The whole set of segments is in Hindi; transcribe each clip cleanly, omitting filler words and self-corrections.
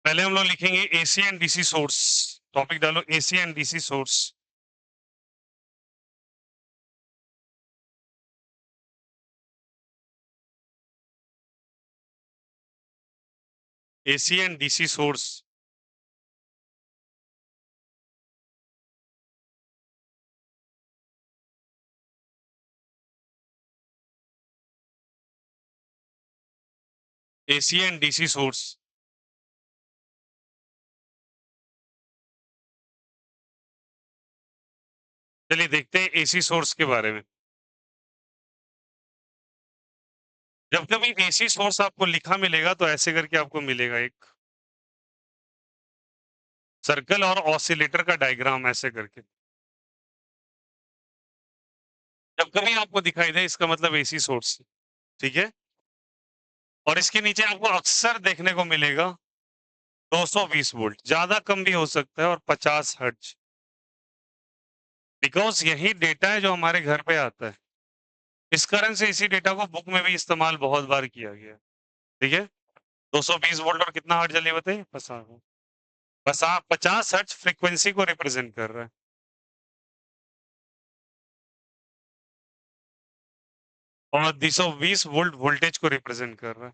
पहले हम लोग लिखेंगे AC and DC source. Topic डालो AC and DC source. AC and DC source. AC and DC source. चलिए देखते हैं एसी सोर्स के बारे में। जब कभी एसी सोर्स आपको लिखा मिलेगा तो ऐसे करके आपको मिलेगा एक सर्कल और ऑसिलेटर का डायग्राम ऐसे करके। जब कभी आपको दिखाई दे इसका मतलब एसी सोर्स, ठीक है। और इसके नीचे आपको अक्सर देखने को मिलेगा 220 वोल्ट, ज्यादा कम भी हो सकता है, और 50 हर्ट्ज, बिकॉज यही डेटा है जो हमारे घर पे आता है। इस कारण से इसी डेटा को बुक में भी इस्तेमाल बहुत बार किया गया है, ठीक है। 220 वोल्ट और कितना हर्ट्ज जल्दी बताइए? 50। बस आप 50 हर्ट्ज फ्रीक्वेंसी को रिप्रेजेंट कर रहा है, और 220 वोल्ट वोल्टेज को रिप्रेजेंट कर रहा है।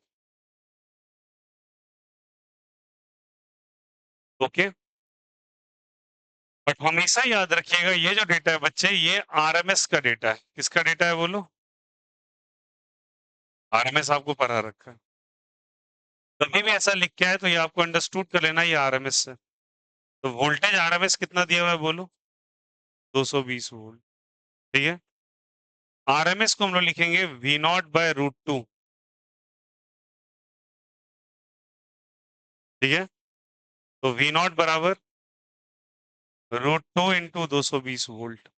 ओके। बट हमेशा याद रखिएगा ये जो डेटा है बच्चे, ये आरएमएस का डेटा है। किसका डेटा है बोलो? आरएमएस आपको पढ़ा रखा है। कभी भी ऐसा लिख के आए तो ये आपको अंडरस्टूड कर लेना, ये आरएमएस है। तो वोल्टेज आरएमएस कितना दिया हुआ है बोलो? 220 वोल्ट, ठीक है। आरएमएस को हम लोग लिखेंगे V0/√2, ठीक है। तो V0 बराबर √2 इंटू 220 वोल्ट।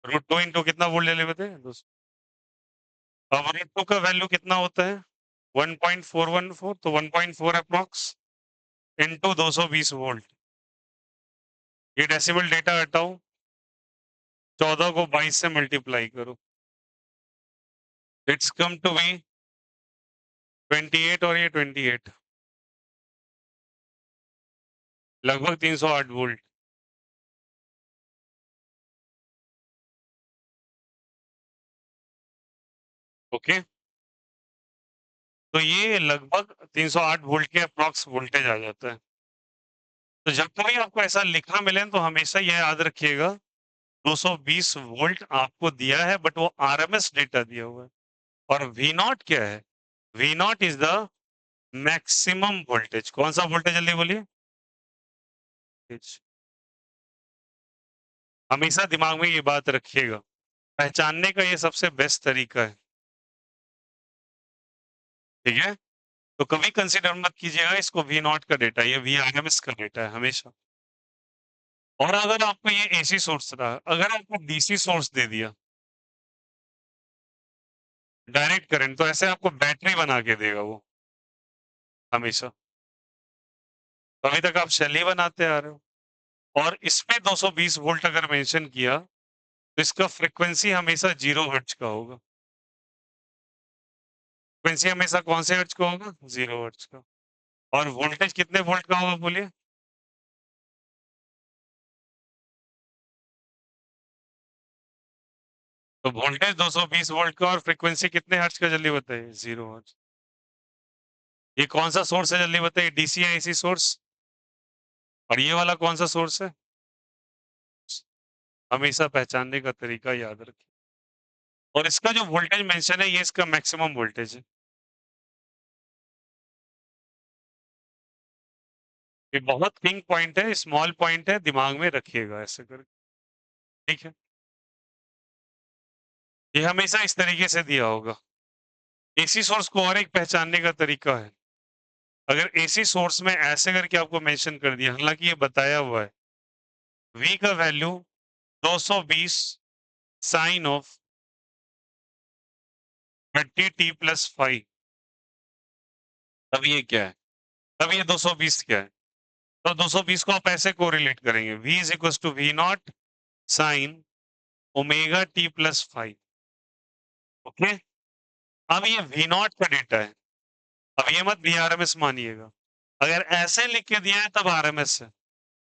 √2 इंटू कितना वोल्ट ले लेते हैं? 200। अब √2 का वैल्यू कितना होता है? 1.414, तो 1.4 अप्रॉक्स इंटू 220 वोल्ट। ये डेसिमल डेटा हटाओ, 14 को 22 से मल्टीप्लाई करो, इट्स कम टू बी 28, और ये 28, लगभग 308 वोल्ट। ओके। तो ये लगभग 308 वोल्ट के अप्रॉक्स वोल्टेज आ जाता है। तो जब कभी आपको ऐसा लिखा मिले तो हमेशा यह याद रखिएगा 220 वोल्ट आपको दिया है, बट वो आरएमएस डेटा दिया हुआ है। और वी नॉट क्या है? V naught is the maximum voltage. कौन सा वोल्टेज जल्दी बोलिए? हमेशा दिमाग में ये बात रखिएगा, पहचानने का ये सबसे बेस्ट तरीका है, ठीक है। तो कभी कंसीडर मत कीजिएगा इसको वी नॉट का डेटा, ये वी आरएमएस का डेटा है हमेशा। और अगर आपको ये एसी सोर्स रहा, अगर आपको डीसी सोर्स दे दिया डायरेक्ट करंट, तो ऐसे आपको बैटरी बना के देगा वो हमेशा। तो अभी तक आप शेल ही बनाते आ रहे हो, और इसमें 220 वोल्ट अगर मेंशन किया तो इसका फ्रीक्वेंसी हमेशा 0 हर्ट्ज का होगा। फ्रीक्वेंसी हमेशा कौन से हर्ट्ज का होगा? 0 हर्ट्ज का। और वोल्टेज कितने वोल्ट का होगा बोलिए? तो वोल्टेज 220 वोल्ट का, और फ्रीक्वेंसी कितने हर्ट्ज का जल्दी बताइए? 0 हर्ट्ज। ये कौन सा सोर्स है जल्दी बताइए? डीसी या एसी सोर्स? और ये वाला कौन सा सोर्स है? हमेशा पहचानने का तरीका याद रखिए। और इसका जो वोल्टेज मेंशन है, ये इसका मैक्सिमम वोल्टेज है। ये बहुत किंग पॉइंट है, स्मॉल पॉइंट है, दिमाग में रखिएगा ऐसे करके, ठीक है। ये हमेशा इस तरीके से दिया होगा। एसी सोर्स को और एक पहचानने का तरीका है, अगर एसी सोर्स में ऐसे करके आपको मेंशन कर दिया, हालांकि ये बताया हुआ है V का वैल्यू 220 साइन ऑफ 30t+5, तब ये क्या है? तब ये 220 क्या है? तो 220 को आप ऐसे कोरिलेट करेंगे, V is equal to V0 sine ω t+5। Okay. अब ये V0 का डेटा है, अब ये मत VRMS मानिएगा, अगर ऐसे लिख के दिया है तब आरएमएस है,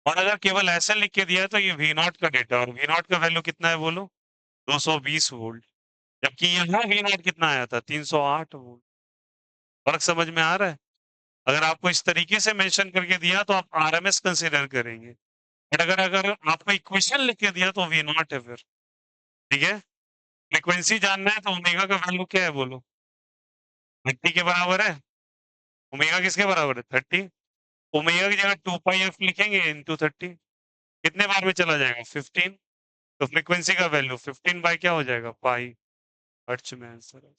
और अगर केवल ऐसे लिख के दिया है तो ये वी नॉट का डेटा, और वी नॉट का वैल्यू कितना है बोलो? 220 वोल्ट, जबकि यहाँ वी नॉट कितना आया था? 308 वोल्ट। फर्क समझ में आ रहा है? अगर आपको इस तरीके से मेंशन करके दिया तो आप आरएमएस कंसीडर करेंगे, बट अगर अगर आपको इक्वेशन लिख के दिया तो वी नॉट है फिर। ठीक है, फ्रीक्वेंसी जानना है तो ओमेगा का वैल्यू क्या है बोलो? 30 के बराबर है। ओमेगा किसके बराबर है? 30। ओमेगा की जगह 2 पाई एफ लिखेंगे इंटू 30, कितने बार में चला जाएगा? 15। तो फ्रीक्वेंसी का वैल्यू 15 बाय क्या हो जाएगा? पाई। हर्ट्ज में आंसर है।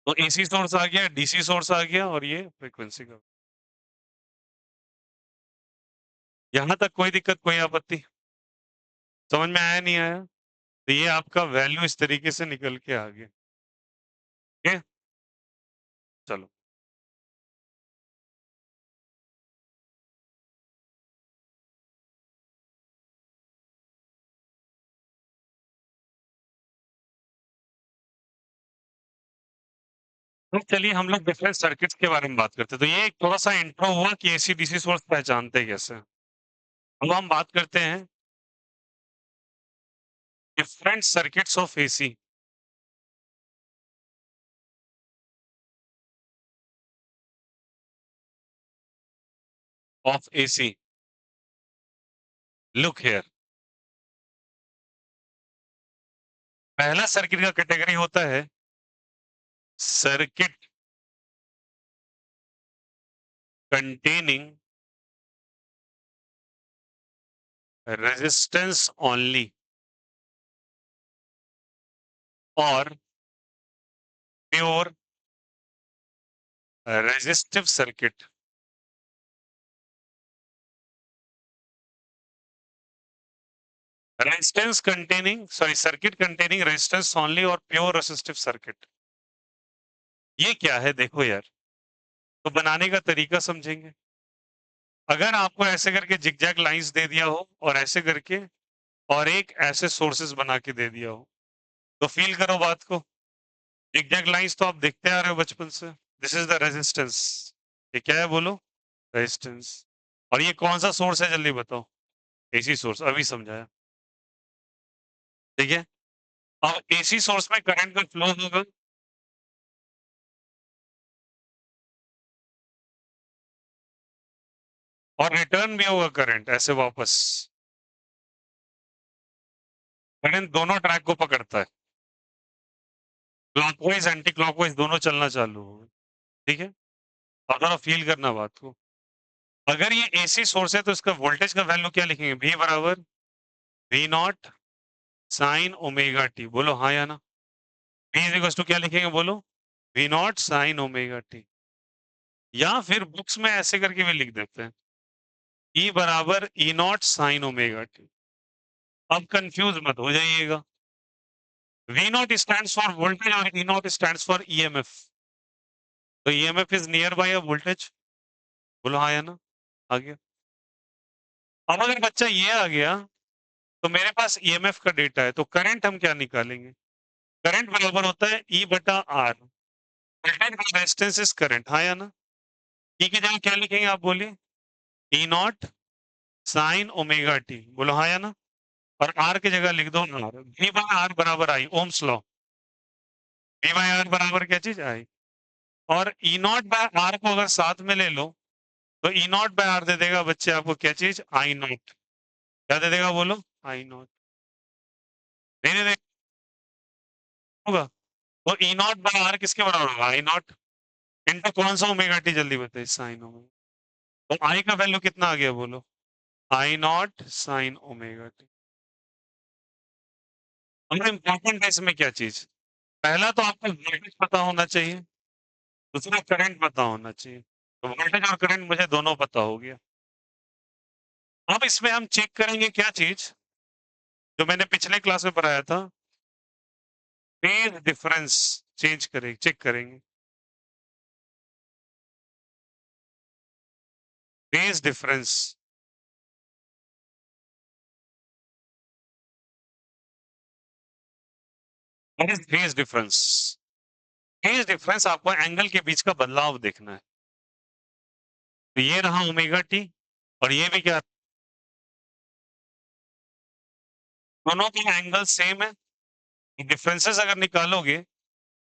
तो एसी सोर्स आ गया, डीसी सोर्स आ गया, और ये फ्रीक्वेंसी का। यहां तक कोई दिक्कत, कोई आपत्ति? समझ में आया नहीं आया? तो ये आपका वैल्यू इस तरीके से निकल के आ गया। ठीक है, चलो। तो चलिए हम लोग डिफरेंट सर्किट्स के बारे में बात करते हैं। तो ये एक थोड़ा सा इंट्रो हुआ कि एसी डीसी सोर्स पहचानते कैसे। अब हम बात करते हैं different circuits of AC. Of AC, look here. पहला सर्किट का कैटेगरी होता है सर्किट कंटेनिंग रेजिस्टेंस ओनली और pure resistive circuit. Resistance containing, sorry, circuit containing resistance only और प्योर रेजिस्टिव सर्किट। ये क्या है देखो यार, तो बनाने का तरीका समझेंगे। अगर आपको ऐसे करके जिगजैग लाइंस दे दिया हो और ऐसे करके, और एक ऐसे सोर्सेस बना के दे दिया हो, तो फील करो बात को। जिगजैग लाइंस तो आप देखते आ रहे हो बचपन से। This is the resistance. ये क्या है बोलो? रेजिस्टेंस। और ये कौन सा सोर्स है जल्दी बताओ? एसी सोर्स, अभी समझाया। ठीक है, अब एसी सोर्स में करंट का फ्लो होगा, और रिटर्न भी होगा करंट ऐसे वापस। करंट दोनों ट्रैक को पकड़ता है, क्लॉकवाइज एंटी क्लॉकवाइज दोनों चलना चालू होगा। ठीक है, अब थोड़ा फील करना बात को। अगर ये एसी सोर्स है तो इसका वोल्टेज का वैल्यू क्या लिखेंगे? V बराबर V naught sine omega T. बोलो हाँ या ना? V इज टू क्या लिखेंगे बोलो? V naught sine omega t. या फिर बुक्स में ऐसे करके भी लिख देते हैं, E बराबर ई नॉट साइन ओमेगा टी। अब कंफ्यूज मत हो जाइएगा। V not stand for voltage और E not stand for EMF। तो EMF is near by a voltage. बोलो हाँ या ना? आ गया। अब अगर बच्चा ये आ गया तो मेरे पास ईएमएफ का डेटा है, तो करंट हम क्या निकालेंगे? करंट बराबर होता है ई बटा आर। वोल्टेज का रेजिस्टेंस इज करंट, हाँ या ना? ई की जगह क्या लिखेंगे आप बोलिए? ई नॉट साइन ओमेगा टी। बोलो हाँ या ना? और आर की जगह लिख दो आर। वी बाय आर बराबर I, Ohm's law. V by R बराबर क्या चीज? आई। और ई नॉट बाय आर को अगर साथ में ले लो तो ई नॉट बाय आर दे देगा बच्चे आपको क्या चीज? आई नॉट। क्या दे देगा बोलो? I not. नहीं दे देगा, तो ई नॉट बाय आर किसके बराबर होगा? आई नॉट इनका कौन सा ओमेगा टी, जल्दी बताइए? Sign omega. तो आई का वैल्यू कितना आ गया बोलो? I naught sine omega T. हमें इंपॉर्टेंट है इसमें क्या चीज? पहला तो आपको वोल्टेज पता होना चाहिए, दूसरा करंट पता होना चाहिए। तो वोल्टेज और करंट मुझे दोनों पता हो गया। अब इसमें हम चेक करेंगे क्या चीज, जो मैंने पिछले क्लास में पढ़ाया था, फेज डिफरेंस। चेंज करेंगे, चेक करेंगे phase difference. What is phase difference? Phase difference आपको एंगल के बीच का बदलाव देखना है। तो ये रहा ओमेगा टी और ये भी क्या, दोनों के एंगल सेम है। डिफरेंसेस अगर निकालोगे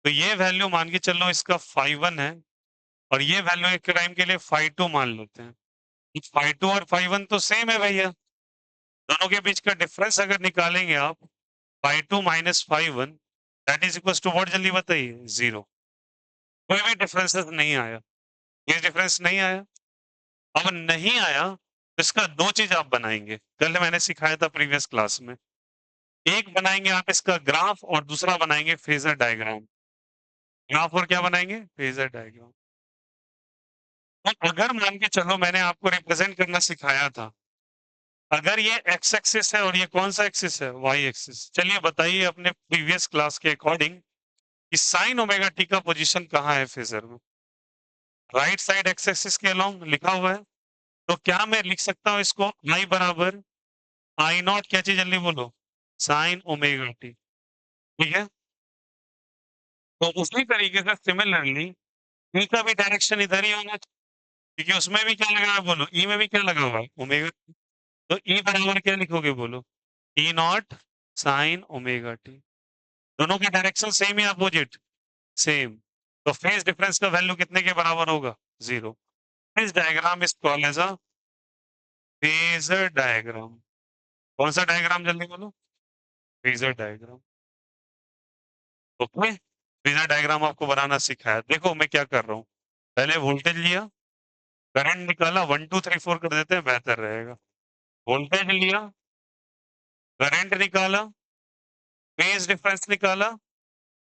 तो ये वैल्यू मान के चलो इसका फाई 1 है और ये वैल्यू एक टाइम के लिए फाई 2 मान लेते हैं। फाई 2 और फाई 1 तो सेम है भैया, दोनों के बीच का डिफरेंस अगर निकालेंगे आप, phi 2 minus phi 1 that is equal to what, जल्दी बताइए, 0। कोई भी डिफरेंसेस नहीं आया, ये डिफरेंस नहीं आया। अब नहीं आया तो इसका दो चीज आप बनाएंगे, कल मैंने सिखाया था प्रीवियस क्लास में। एक बनाएंगे आप इसका ग्राफ और दूसरा बनाएंगे फेजर डायग्राम। ग्राफ और क्या बनाएंगे, फेजर डायग्राम। तो अगर मान के चलो मैंने आपको रिप्रेजेंट करना सिखाया था, अगर ये एक्स एक्सिस है और ये कौन सा एक्सिस है, वाई एक्सिस, चलिए बताइए अपने प्रीवियस क्लास के अकॉर्डिंग कि साइन ओमेगा टी का पोजीशन कहाँ है फेजर में, राइट साइड एक्स एक्सिस के अलोंग लिखा हुआ है। तो क्या मैं लिख सकता हूं इसको आई बराबर आई नॉट, क्या चीज जल्दी बोलो, साइन ओमेगा टी, ठीक है। तो उसी तरीके से सिमिलरली ई का भी डायरेक्शन इधर ही होना चाहिए, क्योंकि उसमें भी क्या लगा है बोलो, ई में भी क्या लगा हुआ है, ओमेगा। तो ई बराबर क्या लिखोगे बोलो, E naught sine omega T. दोनों का डायरेक्शन सेम या अपोजिट, सेम। तो फेज डिफरेंस का वैल्यू कितने के बराबर होगा, 0। This diagram is called as a phasor diagram. कौन सा डायग्राम जल्दी बोलो, phasor diagram. Okay, phasor diagram आपको बनाना सिखाया। देखो मैं क्या कर रहा हूँ, पहले वोल्टेज लिया, करंट निकाला, 1 2 3 4 कर देते हैं, बेहतर रहेगा। वोल्टेज लिया, करंट निकाला, फेज डिफरेंस निकाला,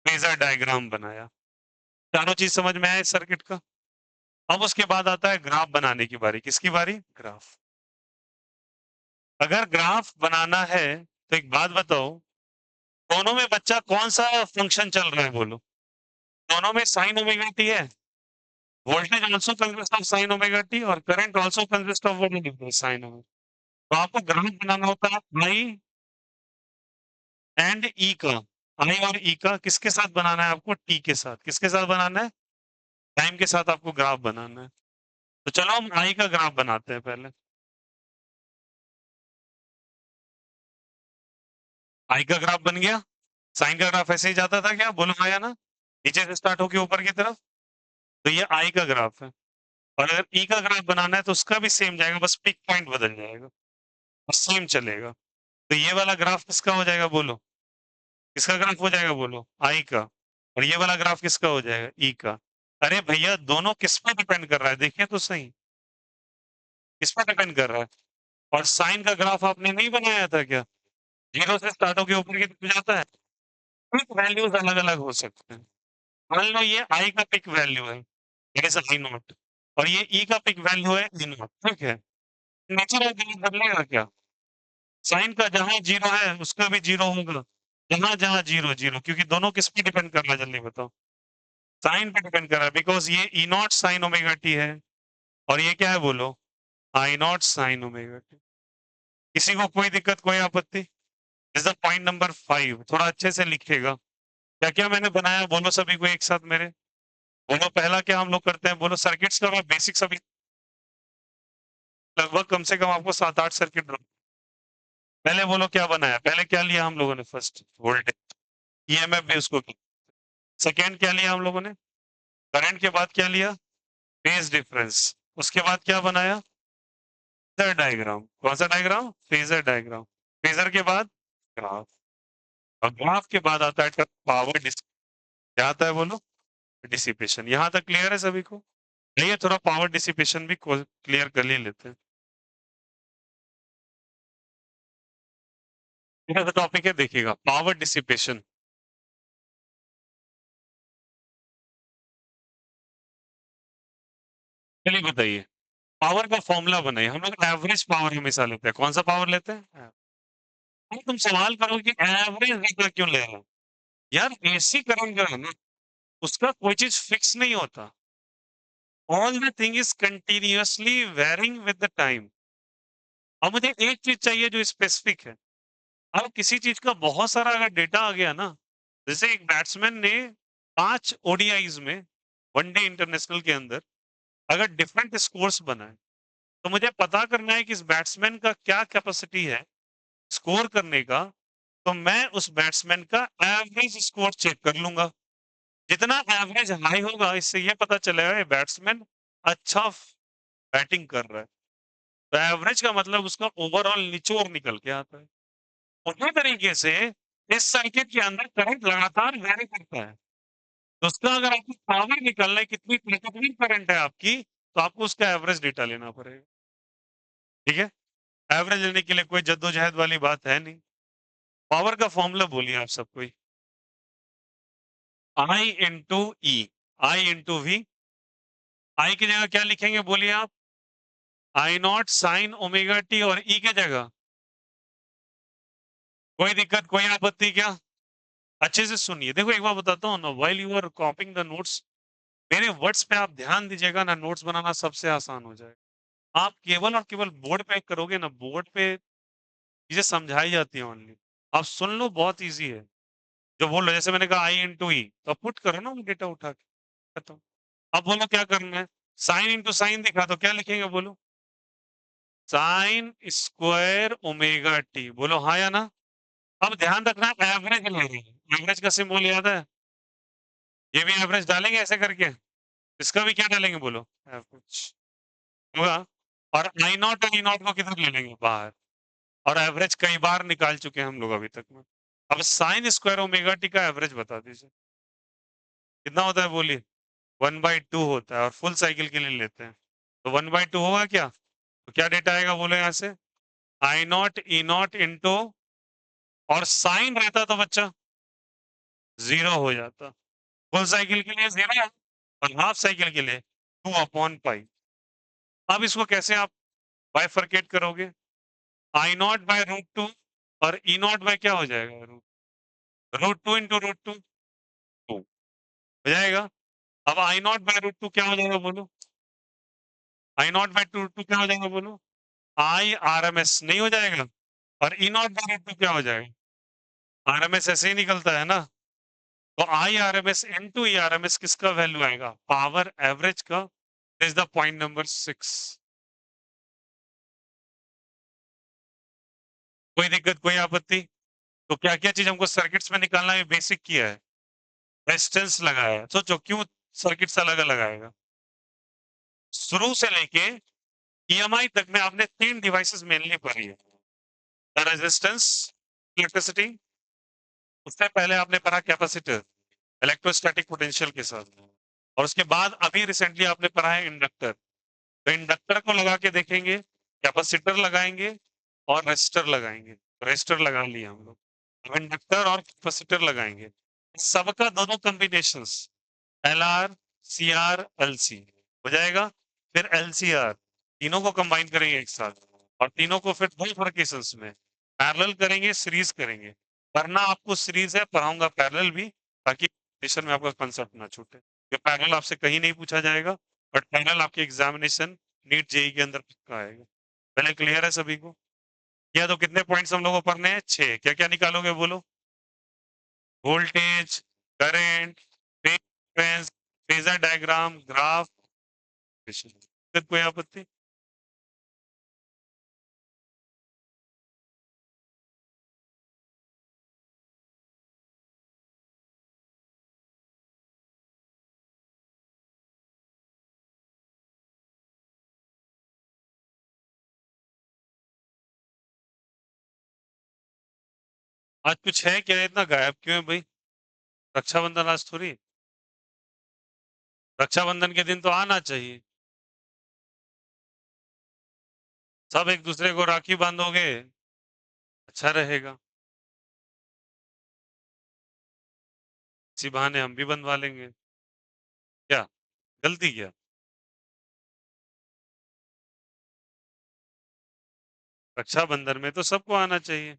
फेजर डायग्राम बनाया। चारों चीज समझ में आया इस सर्किट का। अब उसके बाद आता है ग्राफ बनाने की बारी, किसकी बारी, ग्राफ। अगर ग्राफ बनाना है तो एक बात बताओ, दोनों में बच्चा कौन सा फंक्शन चल रहा है बोलो, दोनों में साइन ओमेगा टी है। Voltage also consist of sine omega T और current also consist of what, sine omega. तो आपको ग्राफ बनाना होता है आई एंड ई का, आई और ई का किसके साथ बनाना है आपको, टी के साथ। किसके साथ बनाना है, टाइम के साथ आपको ग्राफ बनाना है। तो चलो हम आई का ग्राफ बनाते हैं पहले। आई का ग्राफ बन गया, साइन का ग्राफ ऐसे ही जाता था क्या, बोलो हाँ या ना, नीचे से स्टार्ट होके ऊपर की तरफ। तो ये आई का ग्राफ है। और अगर ई का ग्राफ बनाना है तो उसका भी सेम जाएगा, बस पिक पॉइंट बदल जाएगा और सेम चलेगा। तो ये वाला ग्राफ किसका हो जाएगा बोलो, किसका ग्राफ हो जाएगा बोलो, आई का। और ये वाला ग्राफ किसका हो जाएगा, ई का। अरे भैया दोनों किस पर डिपेंड कर रहा है, देखिए तो सही, किस पर डिपेंड कर रहा है। और साइन का ग्राफ आपने नहीं बनाया था क्या, जीरो से स्टार्ट होकर ऊपर की तरफ जाता है। पिक वैल्यूज अलग अलग हो सकते हैं। मान लो ये आई का पिक वैल्यू है, जैसे आई नॉट, और ये ई का पिक वैल्यू है ई नॉट, ठीक है। नेचुरल ग्राफ बदलेगा क्या, साइन का जहां जीरो है उसका भी जीरो होगा, जहां जहां जीरो जीरो, क्योंकि दोनों किस पे डिपेंड कर रहा है जल्दी बताओ, साइन पे डिपेंड कर रहा है। बिकॉज ये ई नॉट साइन ओमेगा टी है और ये क्या है बोलो, I naught sine omega T. किसी को कोई दिक्कत, कोई आपत्ति। दिस इज पॉइंट नंबर 5, थोड़ा अच्छे से लिखिएगा। क्या क्या मैंने बनाया बोलो सभी को एक साथ मेरे, बोलो पहला क्या हम लोग करते हैं, बोलो सर्किट्स का मैं बेसिक सभी, लगभग कम से कम आपको 7 8 सर्किट। पहले बोलो क्या बनाया, पहले क्या लिया हम लोगों ने, फर्स्ट वोल्टेज, ईएमएफ भी उसको किया। सेकेंड क्या लिया हम लोगों ने, करंट के बाद क्या लिया, फेज डिफरेंस। उसके बाद क्या बनाया, फेजर डायग्राम। कौन सा डायग्राम, फेजर डायग्राम। फेजर के बाद ग्राफ, और ग्राफ के बाद आता है पावर डिस, क्या आता है बोलो, डिसिपेशन। यहां तक क्लियर है सभी को, नहीं है थोड़ा पावर डिसिपेशन भी क्लियर कर ही लेते हैं। टॉपिक है देखिएगा, पावर डिसिपेशन। चलिए बताइए, पावर का फॉर्मूला बनाइए। हम लोग एवरेज पावर हमेशा लेते हैं, कौन सा पावर लेते हैं, नहीं तुम सवाल करो कि एवरेज डेटा क्यों ले रहे हो, यार एसी करंट जो है ना, उसका कोई चीज फिक्स नहीं होता। All the thing is continuously varying with the time. अब मुझे एक चीज चाहिए जो स्पेसिफिक है। अब किसी चीज का बहुत सारा अगर डेटा आ गया ना, जैसे एक बैट्समैन ने 5 ओडीआईज में वनडे इंटरनेशनल के अंदर अगर डिफरेंट स्कोर्स बनाए तो मुझे पता करना है कि इस बैट्समैन का क्या कैपेसिटी है स्कोर करने का, तो मैं उस बैट्समैन का एवरेज स्कोर चेक कर लूंगा। जितना एवरेज हाई होगा इससे ये पता चलेगा ये बैट्समैन अच्छा बैटिंग कर रहा है। तो एवरेज का मतलब उसका ओवरऑल निचोड़ निकल के आता है। उसी तरीके से इस सर्किट के अंदर करंट लगातार वेरी करता है। तो उसका अगर आपको पावर निकालना है कितनी ताकतवर करंट है आपकी, तो आपको उसका एवरेज डेटा लेना पड़ेगा। ठीक है? एवरेज लेने के लिए कोई जद्दोजहद वाली बात है नहीं। पावर का फॉर्मूला बोलिए आप सबको ही। I into E, I into V. I की जगह क्या लिखेंगे बोलिए आप? I naught sine omega T, और ई की जगह कोई दिक्कत कोई आपत्ति क्या? अच्छे से सुनिए, देखो एक बार बताता हूँ ना, while you are copying the notes, मेरे वर्ड्स पे आप ध्यान दीजिएगा ना, नोट्स बनाना सबसे आसान हो जाएगा। आप केवल और केवल बोर्ड पे करोगे ना, बोर्ड पे चीजें समझाई जाती है ओनली। आप सुन लो, बहुत इजी है। जो बोल लो, जैसे मैंने कहा आई इंटू ई, तो आप पुट करो ना वो डेटा उठा के, खत्म। अब बोलो क्या करना है? साइन इंटू साइन दिखा तो क्या लिखेंगे बोलो? साइन स्क्वायर ओमेगा टी, बोलो हाँ या ना? अब ध्यान रखना, एवरेज ले रहे हैं, एवरेज का सिंबल याद है? ये भी एवरेज डालेंगे ऐसे करके, इसका भी क्या डालेंगे बोलो? एवरेज होगा। और आई नॉट और ई नॉट को किधर ले लेंगे? बाहर। और एवरेज कई बार निकाल चुके हैं हम लोग अभी तक में। अब साइन स्क्वायर ओमेगा टी का एवरेज बता दीजिए कितना होता है बोलिए? 1/2 होता है, और फुल साइकिल के लिए लेते हैं तो 1/2 होगा क्या? तो क्या डेटा आएगा बोलो यहाँ से? आई नॉट ई नॉट इंटू, और साइन रहता तो बच्चा जीरो हो जाता। फुल साइकिल के लिए जीरो, और हाफ साइकिल के लिए 2/पाई। अब इसको कैसे आप बाइफरकेट करोगे? आई नॉट बाय √2, और ई नॉट बाय क्या हो जाएगा? √2 इंटू √2, 2 हो जाएगा। अब आई नॉट बाय √2 क्या हो जाएगा बोलो? आई नॉट बाय √2 क्या हो जाएगा बोलो? आई आर एम एस नहीं हो जाएगा? और ई नॉट बाय √2 क्या हो जाएगा? आर एम एस ऐसे ही निकलता है ना। तो I R M S into E R M S किसका वैल्यू आएगा? पावर एवरेज का। Is the point number 6। कोई दिक्कत कोई आपत्ति? तो क्या क्या चीज हमको सर्किट्स में निकालना है? बेसिक किया है, रेजिस्टेंस लगाया है। सोचो क्यों सर्किट्स अलग अलग आएगा? शुरू से लेके ईएमआई तक में आपने 3 डिवाइसेस मेनली पढ़ी है। रेजिस्टेंस, इलेक्ट्रिसिटी, उससे पहले आपने पढ़ा कैपेसिटर, इलेक्ट्रोस्टैटिक पोटेंशियल के साथ, और उसके बाद अभी रिसेंटली आपने पढ़ा है इंडक्टर। तो इंडक्टर को लगा के देखेंगे, कैपेसिटर लगाएंगे, और रेजिस्टर लगाएंगे। रेजिस्टर लगा लिया हम लोग, अब इंडक्टर और कैपेसिटर लगाएंगे। सबका दोनों combinations L R, C R, L C हो जाएगा। फिर एल सी आर, तीनों को कंबाइन करेंगे एक साथ, और तीनों को फिर 2 वर्केशंस में पैरेलल करेंगे, सीरीज करेंगे। वरना आपको सीरीज है, पढ़ाऊंगा पैरेलल भी, ताकि एग्जामिनेशन में आपका कंसेप्ट ना छूटे। ये पैरेलल आपसे कहीं नहीं पूछा जाएगा, बट पैरेलल आपके एग्जामिनेशन नीट जेई के अंदर पक्का आएगा। पहले क्लियर है सभी को? या तो कितने पॉइंट्स हम लोगों को पढ़ने हैं? 6। क्या क्या निकालोगे बोलो? Voltage, current, frequency, phasor diagram, graph, कोई आपत्ति? आज कुछ है क्या? इतना गायब क्यों है भाई? रक्षाबंधन आज थोड़ी, रक्षाबंधन के दिन तो आना चाहिए। सब एक दूसरे को राखी बांधोगे, अच्छा रहेगा। इसी बहाने हम भी बंधवा लेंगे। क्या गलती क्या? रक्षाबंधन में तो सबको आना चाहिए।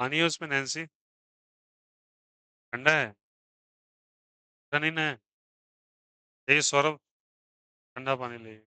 पानी है उसमें नैन्सी? ठंडा है? ठंडा नहीं ना है? ये सौरभ ठंडा पानी ले।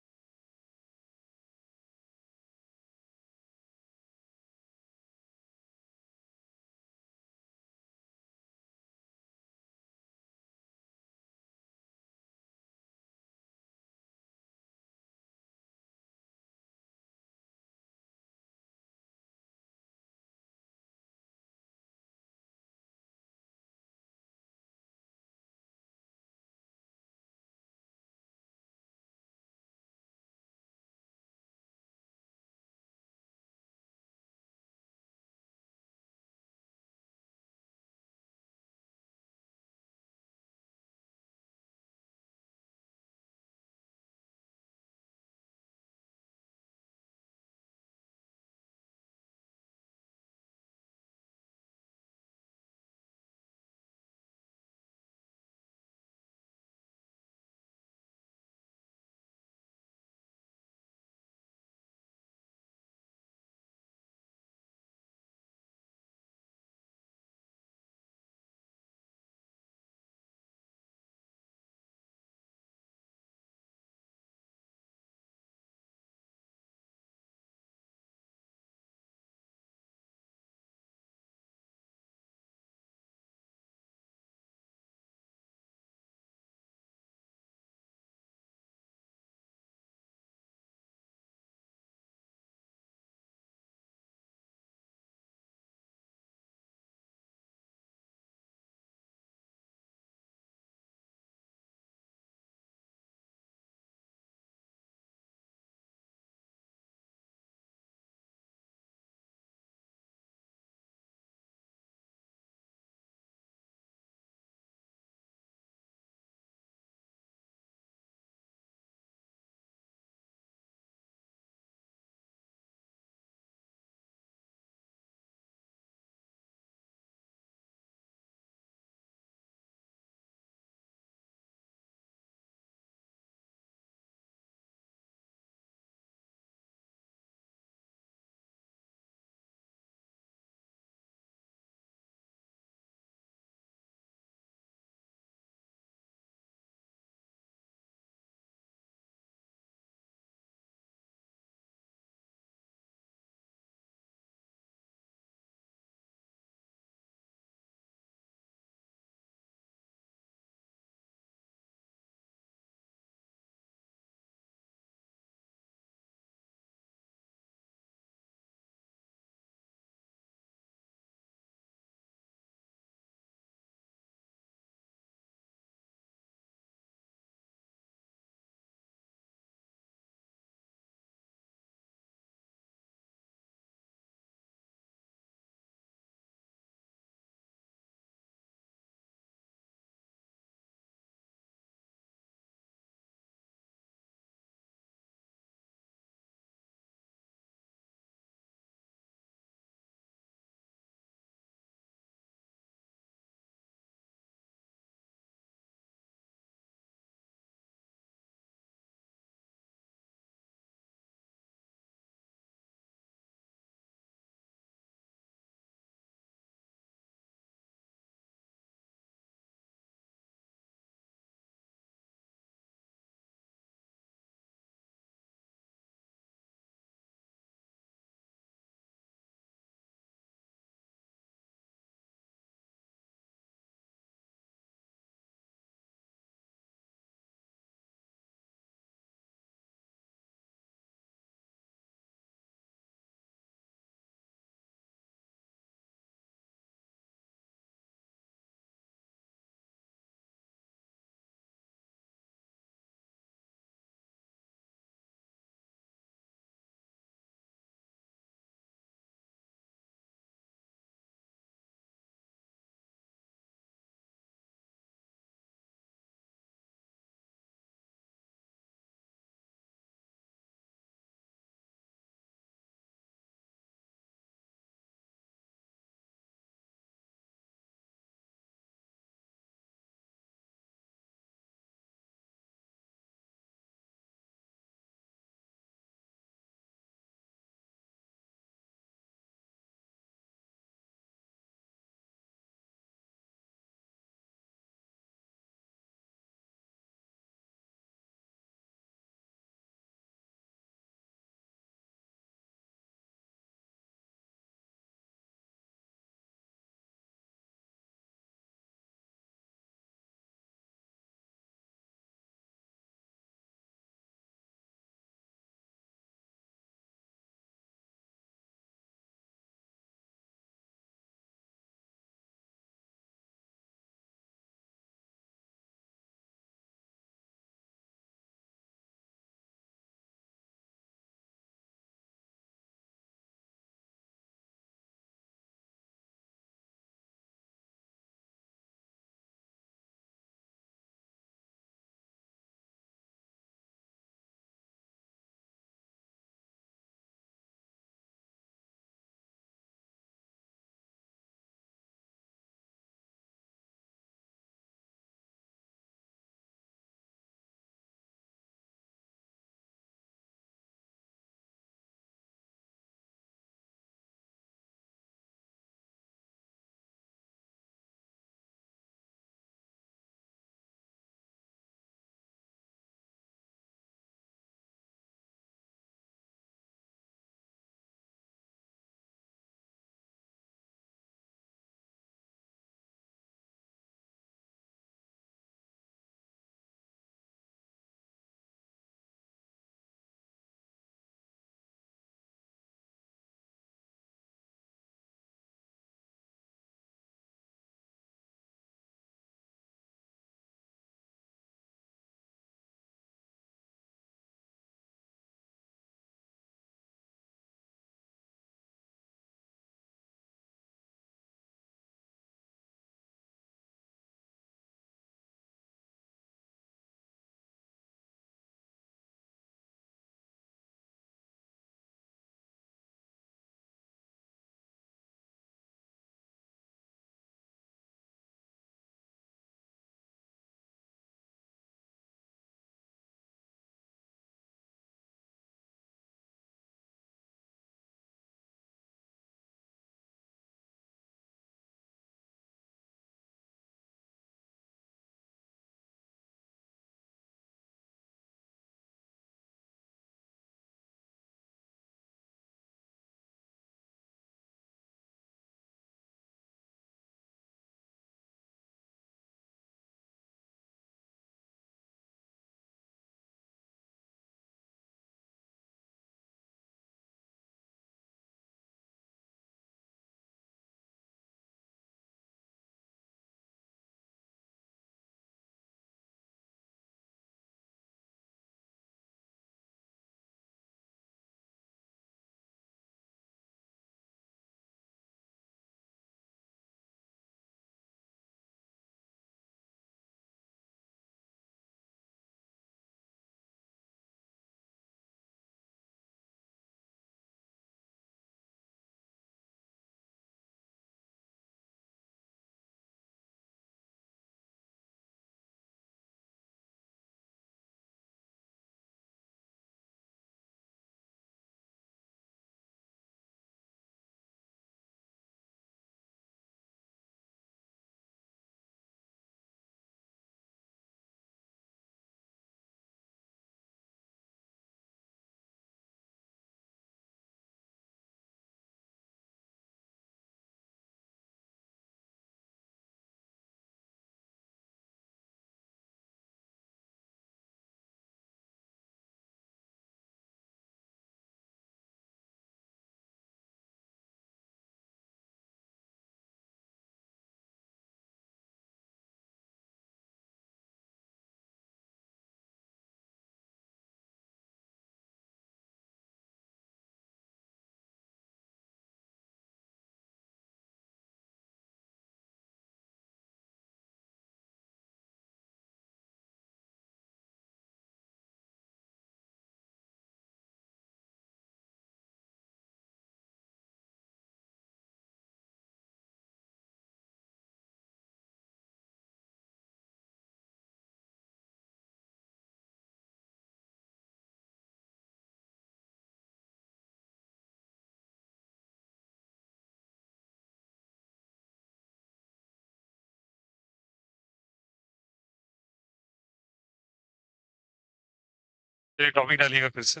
चलिए टॉपिक डालिएगा फिर से।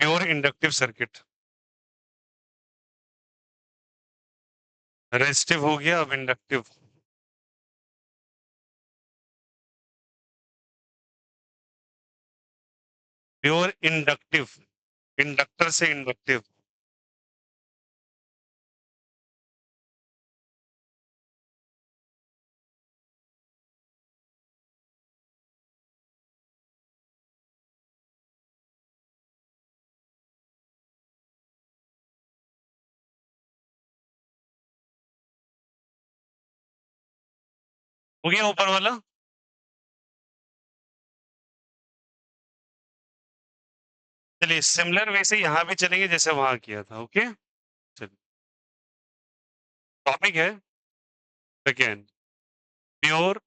Pure inductive circuit. रेजिस्टिव हो गया, अब इंडक्टिव। प्योर इंडक्टिव, इंडक्टर से इंडक्टिव। हो गया ऊपर वाला। चलिए सिमिलर वे से यहाँ भी चलेंगे जैसे वहां किया था। ओके, चलिए टॉपिक है सेकेंड, प्योर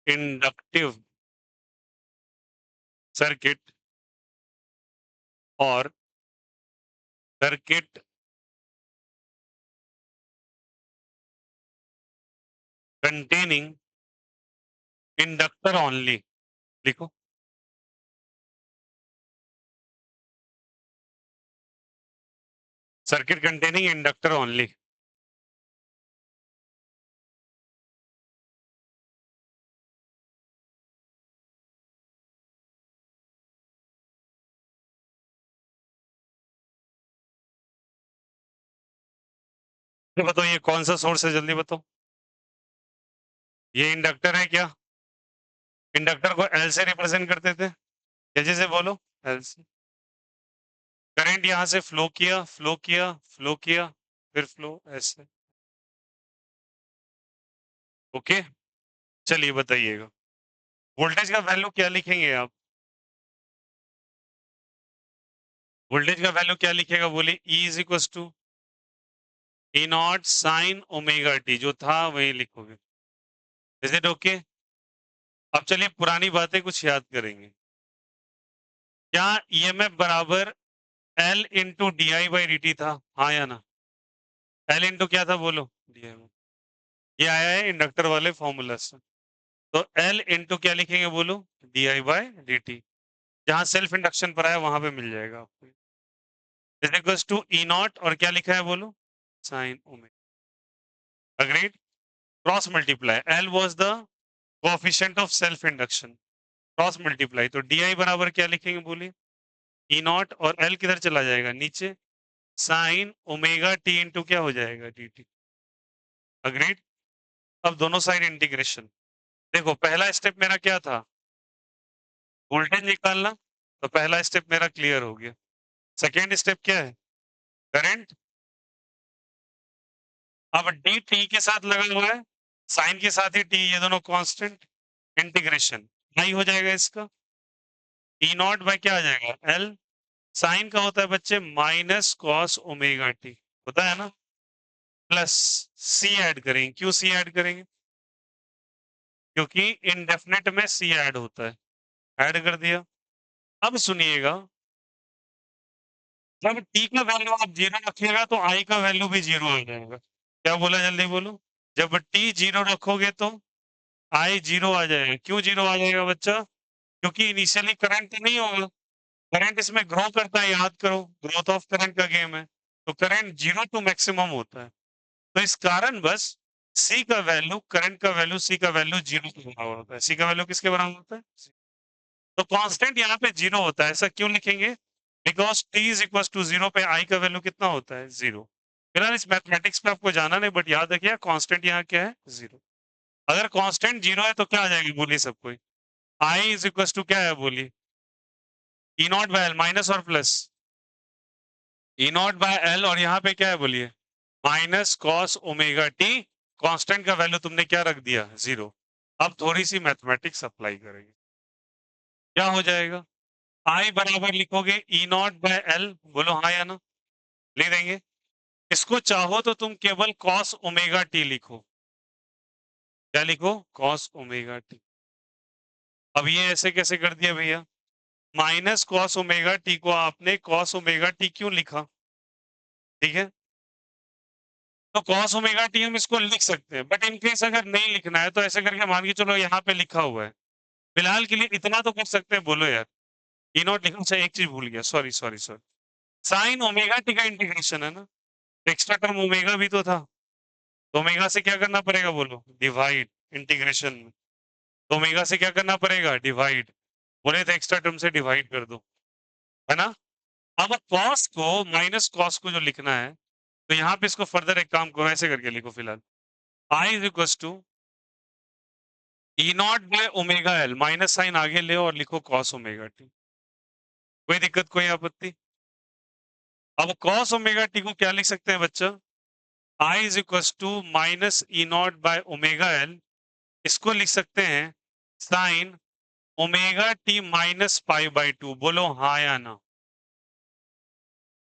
इंडक्टिव सर्किट और सर्किट कंटेनिंग इंडक्टर ओनली। लिखो, सर्किट कंटेनिंग इंडक्टर ओनली। तो बताओ ये कौन सा सोर्स है, जल्दी बताओ। ये इंडक्टर है क्या? इंडक्टर को एल से रिप्रेजेंट करते थे, जैसे से बोलो, एल से। करंट यहां से फ्लो किया, फ्लो किया, फ्लो किया, फिर फ्लो ऐसे। ओके, चलिए बताइएगा वोल्टेज का वैल्यू क्या लिखेंगे आप? वोल्टेज का वैल्यू क्या लिखेगा बोले? E is equal to E naught sine omega T, जो था वही लिखोगे। Is it okay? अब चलिए पुरानी बातें कुछ याद करेंगे। क्या ईएमएफ बराबर L into D I by D T था, हाँ या ना? एल इंटू क्या था बोलो? डी आई। ये आया है इंडक्टर वाले फॉर्मूला से। तो एल इंटू क्या लिखेंगे बोलो? D I by D T. जहां सेल्फ इंडक्शन पर आया वहां पे मिल जाएगा आपको। Is equal to E naught और क्या लिखा है बोलो? Sine omega. Agreed? Cross multiply, L was the coefficient of self induction, cross multiply, तो डी आई बराबर क्या लिखेंगे बोलिए? ई नॉट और एल किधर चला जाएगा? नीचे। साइन ओमेगा टी इंटू क्या हो जाएगा? D T. अग्रीड? अब दोनों साइड इंटीग्रेशन। देखो पहला स्टेप मेरा क्या था? वोल्टेज निकालना। तो पहला स्टेप मेरा क्लियर हो गया। सेकेंड स्टेप क्या है? करंट। अब डी टी के साथ लगा हुआ है, साइन के साथ ही टी, ये दोनों कांस्टेंट। इंटीग्रेशन आई हो जाएगा इसका। ई नॉट बाय क्या आ जाएगा? एल। साइन का होता है बच्चे माइनस कॉस ओमेगा टी, होता है ना? प्लस सी ऐड करेंगे। क्यों सी ऐड करेंगे? क्योंकि इनडेफिनेट में सी ऐड होता है। ऐड कर दिया। अब सुनिएगा, जब टी का वैल्यू आप जीरो रखिएगा तो आई का वैल्यू भी जीरो आ जाएगा। क्या बोला, जल्दी बोलो? जब टी जीरो रखोगे तो आई जीरो आ जाएगा। क्यों जीरो आ जाएगा बच्चा? क्योंकि इनिशियली करंट नहीं होगा। करंट इसमें ग्रो करता है, याद करो, ग्रोथ ऑफ करंट का गेम है। तो करंट जीरो टू मैक्सिमम होता है। तो इस कारण बस सी का वैल्यू, करंट का वैल्यू, सी का वैल्यू जीरो के बराबर होता है। सी का वैल्यू किसके बराबर होता है? तो कांस्टेंट यहाँ पे जीरो होता है। ऐसा क्यों लिखेंगे? Because T is equal to zero पे आई का वैल्यू कितना होता है? जीरो। फिलहाल इस मैथमेटिक्स पे आपको जाना नहीं, बट याद रखिए कांस्टेंट यहाँ क्या है? जीरो। अगर कांस्टेंट जीरो है तो क्या आ जाएगी बोलिए सब कोई? आई इज इक्वल टू क्या है बोलिए? ई नॉट बाय एल, माइनस और plus. E naught by L, और यहाँ पे क्या है बोलिए? Minus cos omega T. Constant का वैल्यू तुमने क्या रख दिया? जीरो। अब थोड़ी सी मैथमेटिक्स अप्लाई करेंगे। क्या हो जाएगा? आई बराबर लिखोगे ई नॉट बाय एल, बोलो हाँ या ना? लिख देंगे। इसको चाहो तो तुम केवल कॉस ओमेगा टी लिखो। क्या लिखो? Cos omega T. अब ये ऐसे कैसे कर दिया भैया? माइनस कॉस ओमेगा टी को आपने कॉस ओमेगा टी क्यों लिखा? ठीक है, तो कॉस ओमेगा टी हम इसको लिख सकते हैं, बट इन केस अगर नहीं लिखना है तो ऐसे करके मान के चलो यहाँ पे लिखा हुआ है। फिलहाल के लिए इतना तो कर सकते हैं, बोलो यार। ई नॉट लिखा, अच्छा एक चीज भूल गया, sorry sorry sorry. Sign omega T का इंटीग्रेशन है ना, एक्स्ट्रा टर्म ओमेगा भी तो था, तो ओमेगा से क्या करना पड़ेगा बोलो, डिवाइड। इंटीग्रेशन में तो ओमेगा से क्या करना पड़ेगा, डिवाइड। बोले तो एक्स्ट्रा टर्म से डिवाइड कर दो, है ना। अब कॉस को माइनस कॉस को जो लिखना है, तो यहाँ पे इसको फर्दर एक काम करो, ऐसे करके लिखो फिलहाल, I is equal to E naught by omega L, minus sine आगे ले और लिखो कॉस ओमेगा टी। कोई दिक्कत, कोई आपत्ति? अब कॉस ओमेगा टी को क्या लिख सकते हैं बच्चा, I is equal to minus E naught by omega L, इसको लिख सकते हैं sine omega T minus pi by two. बोलो हाँ या ना,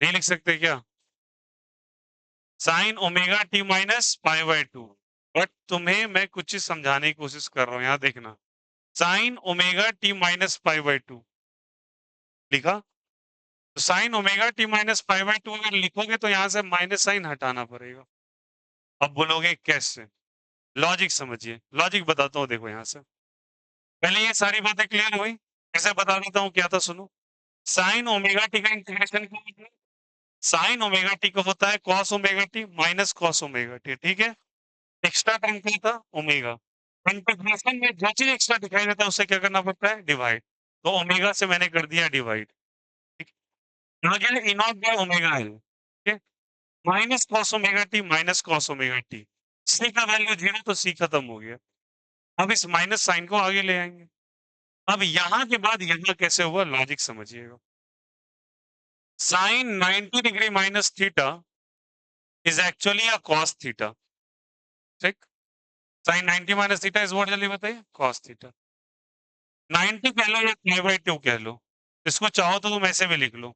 नहीं लिख सकते क्या? Sine omega T minus pi by two. But तुम्हें मैं कुछ चीज समझाने की कोशिश कर रहा हूं, यहां देखना। Sign omega T minus pi by to लिखा, तो sign omega T minus pi by to अगर लिखोगे तो यहां से माइनस साइन हटाना पड़ेगा। अब बोलोगे कैसे, लॉजिक समझिए, लॉजिक बताता हूँ, देखो यहां से पहले ये सारी बातें क्लियर हुई, कैसे बता देता हूँ, क्या था सुनो। साइन ओमेगा टी का इंटीग्रेशन क्या होता है, साइन ओमेगा टी का होता है cos omega T minus cos omega T, ठीक है। एक्स्ट्रा टर्म क्या था, ओमेगा। इंटीग्रेशन में जो चीज एक्स्ट्रा दिखाई देता है उसे क्या करना पड़ता है, डिवाइड। तो ओमेगा से मैंने कर दिया डिवाइड, ठीक। यहाँ क्या है, इनॉट बाय ओमेगा एल, ठीक है। Minus cos omega T minus cos omega T, C का वैल्यू 0 तो सी खत्म हो गया। अब इस माइनस साइन को आगे ले आएंगे। अब यहां के बाद यहां कैसे हुआ, लॉजिक समझिएगा। Sine 90 degree minus theta is actually a cos theta, ठीक। Sine 90 minus theta is what, जल्दी बताइए, कॉस थीटा। 90 कह लो या पाई बाई 2 कह लो, इसको चाहो तो तुम ऐसे भी लिख लो,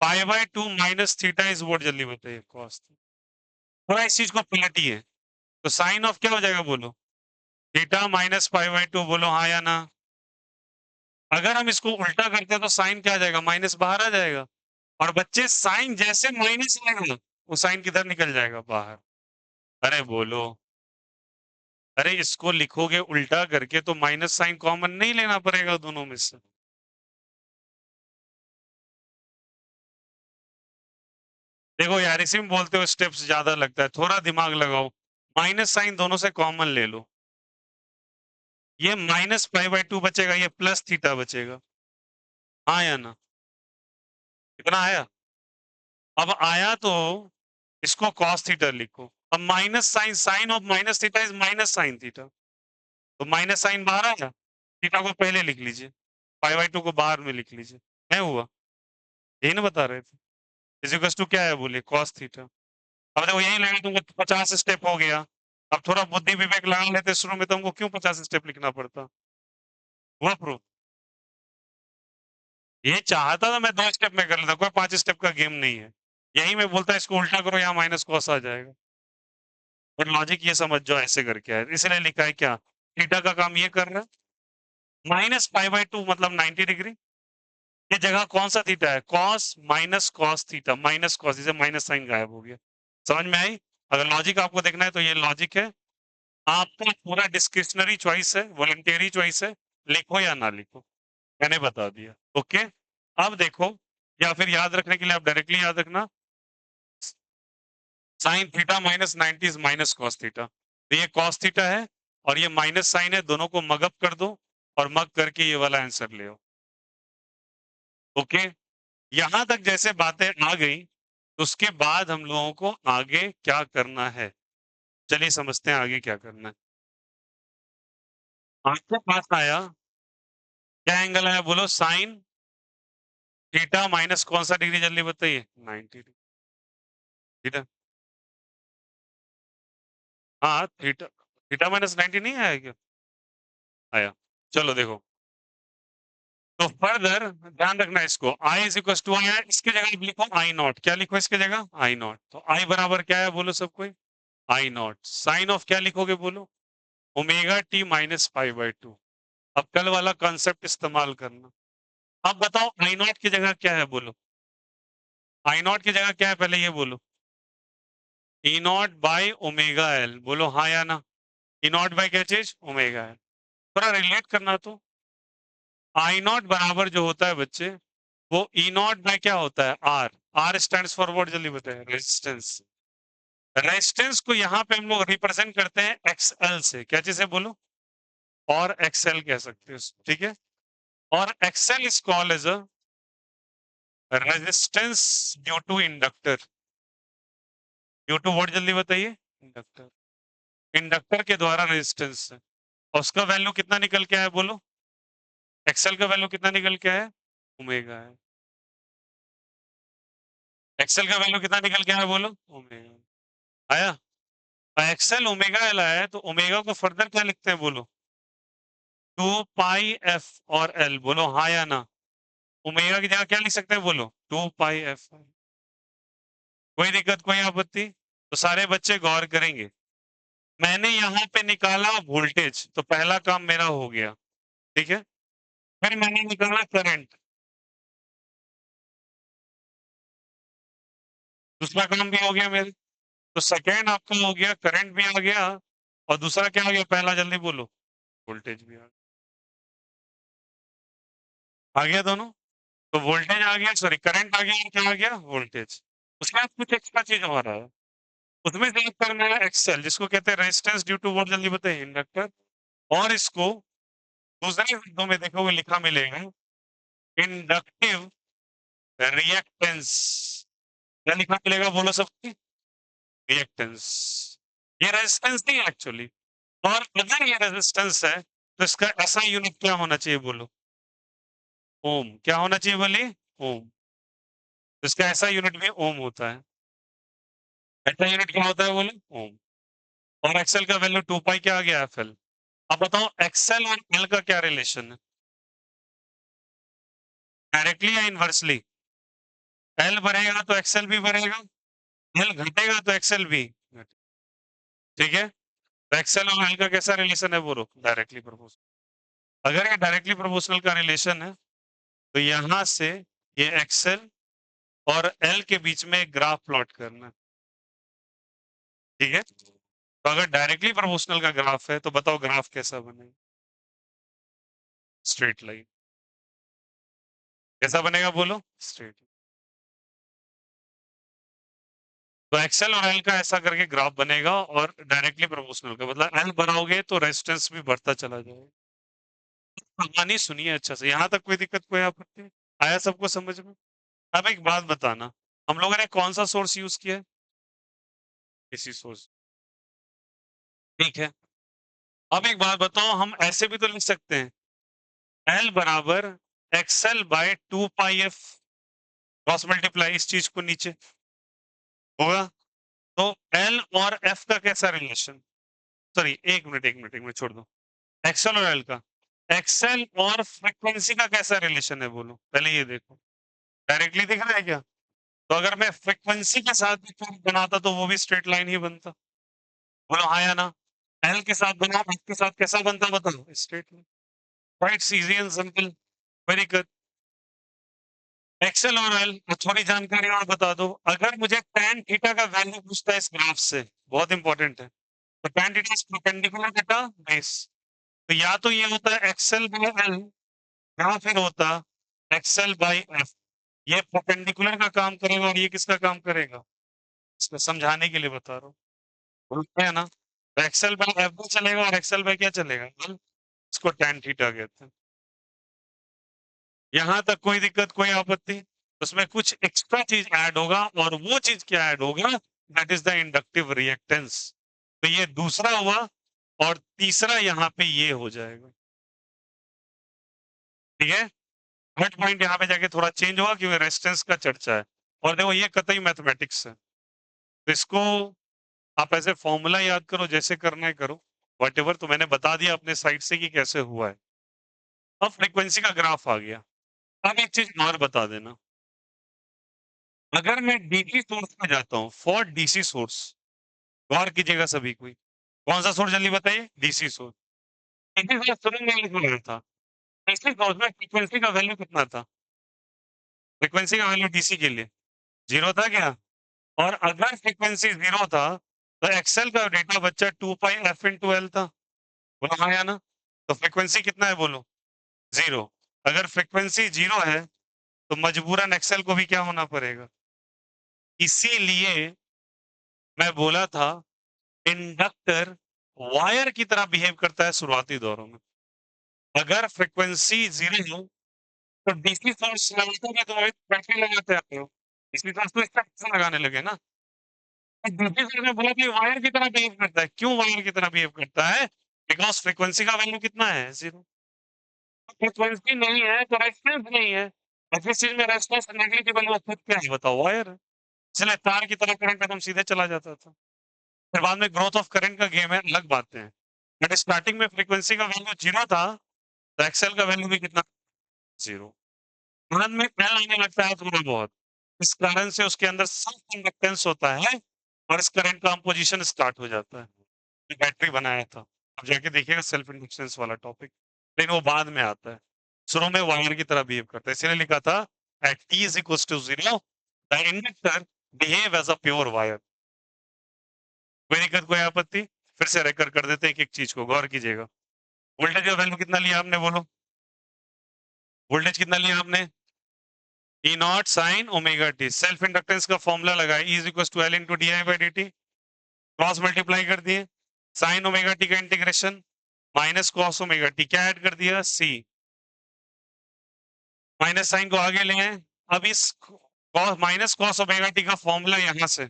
pi by 2 minus theta is what, जल्दी बताइए, कॉस। थोड़ा इस चीज को पलटिए, तो साइन ऑफ क्या हो जाएगा बोलो, थीटा माइनस पाई बाई 2, बोलो हाँ या ना। अगर हम इसको उल्टा करते हैं तो साइन क्या आ जाएगा, माइनस बाहर आ जाएगा। और बच्चे साइन जैसे माइनस आएगा वो साइन किधर निकल जाएगा, बाहर। अरे बोलो, अरे इसको लिखोगे उल्टा करके तो माइनस साइन कॉमन नहीं लेना पड़ेगा दोनों में से। देखो यार, इसी में बोलते हो स्टेप्स ज्यादा लगता है, थोड़ा दिमाग लगाओ। माइनस साइन दोनों से कॉमन ले लो, ये माइनस पाई बाई 2 बचेगा, ये प्लस थीटा बचेगा, हाँ या ना। कितना आया, अब आया तो इसको कॉस थीटा लिखो। अब minus sine, sine of minus theta is minus sine theta, तो माइनस साइन बाहर आया, थीटा को पहले लिख लीजिए, पाई बाई 2 को बाहर में लिख लीजिए, है हुआ, यही ना बता रहे थे। इजिकल्स टू क्या है बोले, कॉस थीटा। अब देखो यही लगा तुमको 50 स्टेप हो गया। अब थोड़ा बुद्धि विवेक लगा लेते शुरू में, तो हमको क्यों 50 स्टेप लिखना पड़ता, हुआ प्रूफ। ये चाहता था मैं 2 स्टेप में कर लेता, कोई 5 स्टेप का गेम नहीं है। यही मैं बोलता इसको उल्टा करो, यहाँ माइनस कॉस आ जाएगा। और लॉजिक ये समझ जाओ ऐसे करके है, इसलिए लिखा है क्या, थीटा का काम ये कर रहा है, माइनस पाई बाई 2 मतलब 90 डिग्री। ये जगह कौन सा थीटा है, cos minus cos theta, minus cos, इसे माइनस साइन गायब हो गया। समझ में आई? अगर लॉजिक आपको देखना है तो ये लॉजिक है, आपका पूरा डिस्क्रिशनरी चॉइस है, वॉलंटियरी चॉइस है, लिखो या ना लिखो, मैंने बता दिया। ओके, अब देखो, या फिर याद रखने के लिए आप डायरेक्टली याद रखना, sine theta minus 90 is minus cos theta, तो ये कॉस थीटा है और ये माइनस साइन है, दोनों को मग अप कर दो और मग करके ये वाला आंसर ले आओ। ओके, यहां तक जैसे बातें आ गई, उसके बाद हम लोगों को आगे क्या करना है, चलिए समझते हैं आगे क्या करना है। आपके पास आया, क्या एंगल आया बोलो, साइन थीटा माइनस कौन सा डिग्री, जल्दी बताइए, 90 डिग्री, ठीक है। हाँ, थीटा, थीटा माइनस 90 नहीं आया क्या, आया। चलो देखो, तो फर्दर ध्यान रखना इसको, आई इज इक्वल टू आई, इसकी जगह आप लिखो आई नॉट, क्या लिखो इसकी जगह, आई नॉट। तो आई बराबर क्या है बोलो सब कोई, आई नॉट। साइन ऑफ क्या लिखोगे बोलो, omega T minus pi by 2। अब कल वाला कॉन्सेप्ट इस्तेमाल करना। अब बताओ आई नॉट की जगह क्या है बोलो, आई नॉट की जगह क्या है पहले ये बोलो, E not by omega L, बोलो हाँ या ना। ई नॉट बाई क्या चीज, ओमेगा एल। थोड़ा रिलेट करना तो, आई नॉट बराबर जो होता है बच्चे, वो ई नॉट बाय क्या होता है, R. R stands for what, जल्दी बताए, रेजिस्टेंस। रेजिस्टेंस को यहाँ पे हम लोग रिप्रेजेंट करते हैं एक्सएल से, क्या चीज है बोलो, और एक्सएल कह सकते हैं उसको, ठीक है। और XL is called as a resistance due to inductor. Due to what, जल्दी बताइए, इंडक्टर। इंडक्टर के द्वारा रेजिस्टेंस है, और उसका वैल्यू कितना निकल के आया बोलो, एक्सएल का वैल्यू कितना निकल के आया, ओमेगा है। एक्सएल का वैल्यू कितना निकल के आया बोलो, ओमेगा आया। एक्सएल ओमेगा एल आया है, तो ओमेगा को फर्दर क्या लिखते हैं बोलो, 2 पाई एफ और एल, बोलो हाँ या ना। ओमेगा की जगह क्या लिख सकते हैं बोलो, 2 पाई एफ। कोई दिक्कत, कोई आपत्ति? तो सारे बच्चे गौर करेंगे, मैंने यहाँ पे निकाला वोल्टेज, तो पहला काम मेरा हो गया, ठीक है। फिर मैंने निकाला करंट, दूसरा काम भी हो गया मेरे। तो सेकेंड आपका हो गया, करंट भी आ गया, और दूसरा क्या आ गया, पहला जल्दी बोलो, वोल्टेज भी आ गया दोनों। तो वोल्टेज आ गया, सॉरी करंट आ गया, और क्या आ गया, वोल्टेज। उसके बाद कुछ एक्स्ट्रा चीज हो रहा है, उसमें से एक करना है एक्सेल, जिसको कहते हैं रेजिस्टेंस ड्यू टू व्हाट, जल्दी बताइए, इंडक्टर। और इसको दूसरे शब्दों में देखोगे लिखा मिलेगा, इंडक्टिव रिएक्टेंस। क्या लिखा मिलेगा बोलो सबकी, रिएक्टेंस। ये रेजिस्टेंस नहीं है एक्चुअली, और अगर ये रेजिस्टेंस है तो इसका ऐसा यूनिट क्या होना चाहिए बोलो, ओम। क्या होना चाहिए बोलिए, ओम। तो इसका ऐसा यूनिट भी ओम होता है। ऐसा यूनिट क्या होता है बोलो, ओम। और एक्सेल का वैल्यू 2 पाई क्या आ गया, एफएल। अब बताओ एक्सेल और एल का क्या रिलेशन है, डायरेक्टली या इनवर्सली। एल बढ़ेगा तो एक्सेल भी बढ़ेगा, एल घटेगा तो एक्सेल भी घटे, ठीक है। तो एक्सेल और एल का कैसा रिलेशन है बोलो, डायरेक्टली प्रोपोर्शनल। अगर ये डायरेक्टली प्रोपोर्शनल का रिलेशन है, तो यहां से ये एक्सेल और एल के बीच में एक ग्राफ प्लॉट करना, ठीक है। तो अगर डायरेक्टली प्रोपोर्शनल का ग्राफ है, तो बताओ ग्राफ कैसा बनेगा, स्ट्रेट लाइन। कैसा बनेगा बोलो, स्ट्रेट। तो एक्सेल और एल का ऐसा करके ग्राफ बनेगा, और डायरेक्टली प्रोपोर्शनल का मतलब एल बढ़ाओगे तो रेजिस्टेंस भी बढ़ता चला जाएगा। कहानी सुनिए अच्छा से, यहाँ तक कोई दिक्कत, कोई आपत्ति आया सबको समझ में? अब एक बात बताना, हम लोगों ने कौन सा सोर्स यूज किया है, इसी सोर्स, ठीक है। अब एक बात बताओ, हम ऐसे भी तो लिख सकते हैं, एल बराबर एक्सएल बाय 2 पाई एफ, क्रॉस मल्टीप्लाई इस चीज को नीचे होगा। तो एल और एफ का कैसा रिलेशन, सॉरी एक मिनट छोड़ दो, एक्सएल और एल का, एक्सएल और फ्रीक्वेंसी का कैसा रिलेशन है बोलो, पहले ये देखो, डायरेक्टली दिख रहा है क्या। तो अगर मैं फ्रीक्वेंसी के साथ भी curve बनाता तो वो भी स्ट्रेट लाइन ही बनता, बोलो हाँ या ना। एल के साथ बना, एफ के साथ कैसा बनता बताओ, straight line. Right, easy and simple, very good. XL और एल, थोड़ी जानकारी और बता दो, अगर मुझे tan थीटा का वैल्यू पूछता है इस ग्राफ से, बहुत इंपॉर्टेंट है, तो tan theta is perpendicular theta base, तो या तो ये होता है एक्सएल बाय एल, या फिर होता एक्सएल बाय एफ। ये परपेंडिकुलर का काम करेगा, और ये किसका काम करेगा, इसको समझाने के लिए बता रहा हूँ, बोलते हैं ना। तो एक्सएल बाय एफ भी चलेगा, और एक्सएल बाय क्या चलेगा, एल। इसको tan थीटा कहते हैं। यहां तक कोई दिक्कत, कोई आपत्ति? उसमें कुछ एक्स्ट्रा चीज ऐड होगा, और वो चीज क्या ऐड होगा, that is the inductive reactance. तो ये दूसरा हुआ, और तीसरा यहाँ पे ये हो जाएगा, ठीक है। थर्ड पॉइंट यहाँ पे जाके थोड़ा चेंज होगा, क्योंकि रेजिस्टेंस का चर्चा है। और देखो ये कतई मैथमेटिक्स है, तो इसको आप ऐसे फॉर्मूला याद करो, जैसे करना है करो, वट एवर। तो मैंने बता दिया अपने साइड से कि कैसे हुआ है। अब फ्रीक्वेंसी का ग्राफ आ गया। अब एक चीज और बता देना, अगर मैं डीसी सोर्स में जाता हूँ, फॉर डीसी सोर्स, गौर कीजिएगा सभी कोई, कौन सा सोर्स जल्दी बताइए, डीसी सोर्स। डीसी सोर्स शुरू में लिख रहा था, डीसी सोर्स में फ्रीक्वेंसी का वैल्यू कितना था, फ्रीक्वेंसी का वैल्यू डीसी के लिए जीरो था क्या। और अगर फ्रीक्वेंसी जीरो था, तो एक्सेल का डेटा बच्चा 2 पाई एफ इंटू एल था, बोलो हाँ या ना। तो फ्रीक्वेंसी कितना है बोलो, जीरो। अगर फ्रीक्वेंसी 0 है तो मजबूरन एक्सेल को भी क्या होना पड़ेगा। इसीलिए मैं बोला था इंडक्टर वायर की तरह बिहेव करता है शुरुआती दौरों में। अगर फ्रीक्वेंसी 0 हो तो डीसी सोर्स लगाते हैं तो बैटरी लगाते हैं आप लोग। डीसी सोर्स तो इसका लगाने लगे ना। डीसी सोर्स में बोला कि वायर की तरह बिहेव करता है। क्यों वायर की तरह बिहेव करता है? बिकॉज़ फ्रीक्वेंसी का वैल्यू कितना है? 0। फ्रीक्वेंसी नहीं है तो रेजिस्टेंस नहीं है। और जिस चीज़ में रेजिस्टेंस नेगलिजिबल वो खुद क्या है बताओ? वायर है। इसलिए तार की तरह करंट एकदम सीधे चला जाता था। फिर बाद में ग्रोथ ऑफ करंट का गेम है, अलग बातें हैं। बट स्टार्टिंग में फ्रीक्वेंसी का वैल्यू 0 था, तो एक्सएल का वैल्यू भी कितना 0। बाद में एल आने लगता है थोड़ा बहुत। इस कारण से उसके अंदर सेल्फ इंडक्टेंस होता है और इस करंट का कंपोजिशन स्टार्ट हो जाता है। ये बैटरी बनाया था। अब जाके देखिएगा सेल्फ इंडक्टेंस वाला टॉपिक। लेकिन वो बाद में आता है। शुरू में वायर की तरह बिहेव करता है। इसीलिए लिखा था at t is equal to 0 the inductor behave as a pure wire. कोई दिक्कत, कोई आपत्ति? फिर से रेकर कर देते हैं एक-एक चीज को, गौर कीजिएगा। वोल्टेज का वैल्यू कितना लिया आपने बोलो? वोल्टेज कितना लिया आपने? E naught sine omega T. Self inductance का फॉर्मूला लगाया, E is equal to L into D I by D T. Cross multiply कर दिए, साइन ओमेगा टी का integration minus cos omega T, क्या ऐड कर दिया? सी। माइनस साइन को आगे ले आए। अब इस माइनस कॉस ओमेगा टी का फॉर्मूला यहां से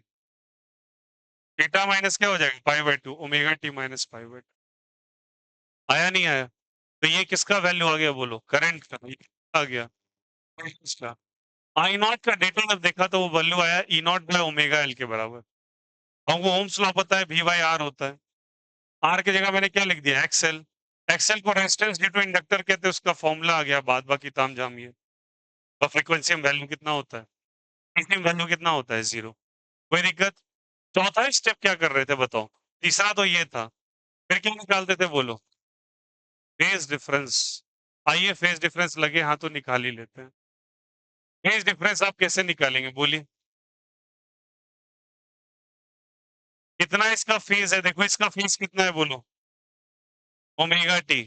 थीटा माइनस क्या हो जाएगा? पाई by to omega T minus pi by to. आया नहीं आया? तो ये किसका वैल्यू आ गया बोलो? करंट का। ये आ गया इसका। आई नॉट का डेटा जब देखा तो वो वैल्यू आया ई नॉट बाय ओमेगा एल के बराबर। हमको ओम्स लॉ पता है, वी बाई आर होता है। आर की जगह मैंने क्या लिख दिया? एक्सएल। एक्सएल को रेजिस्टेंस ड्यू टू इंडक्टर कहते हैं, उसका फॉर्मूला आ गया, बाद बाकी तामझाम ये। और फ्रीक्वेंसी में वैल्यू कितना होता है? इसमें वैल्यू कितना होता है? 0। कोई दिक्कत? चौथा स्टेप क्या कर रहे थे बताओ? तीसरा तो ये था। फिर क्या निकालते थे बोलो? Phase difference. आइए फेज डिफरेंस लगे हाँ तो निकाल ही लेते हैं। फेज डिफरेंस आप कैसे निकालेंगे बोलिए? कितना इसका फेज है? देखो इसका फेज कितना है बोलो? Omega T.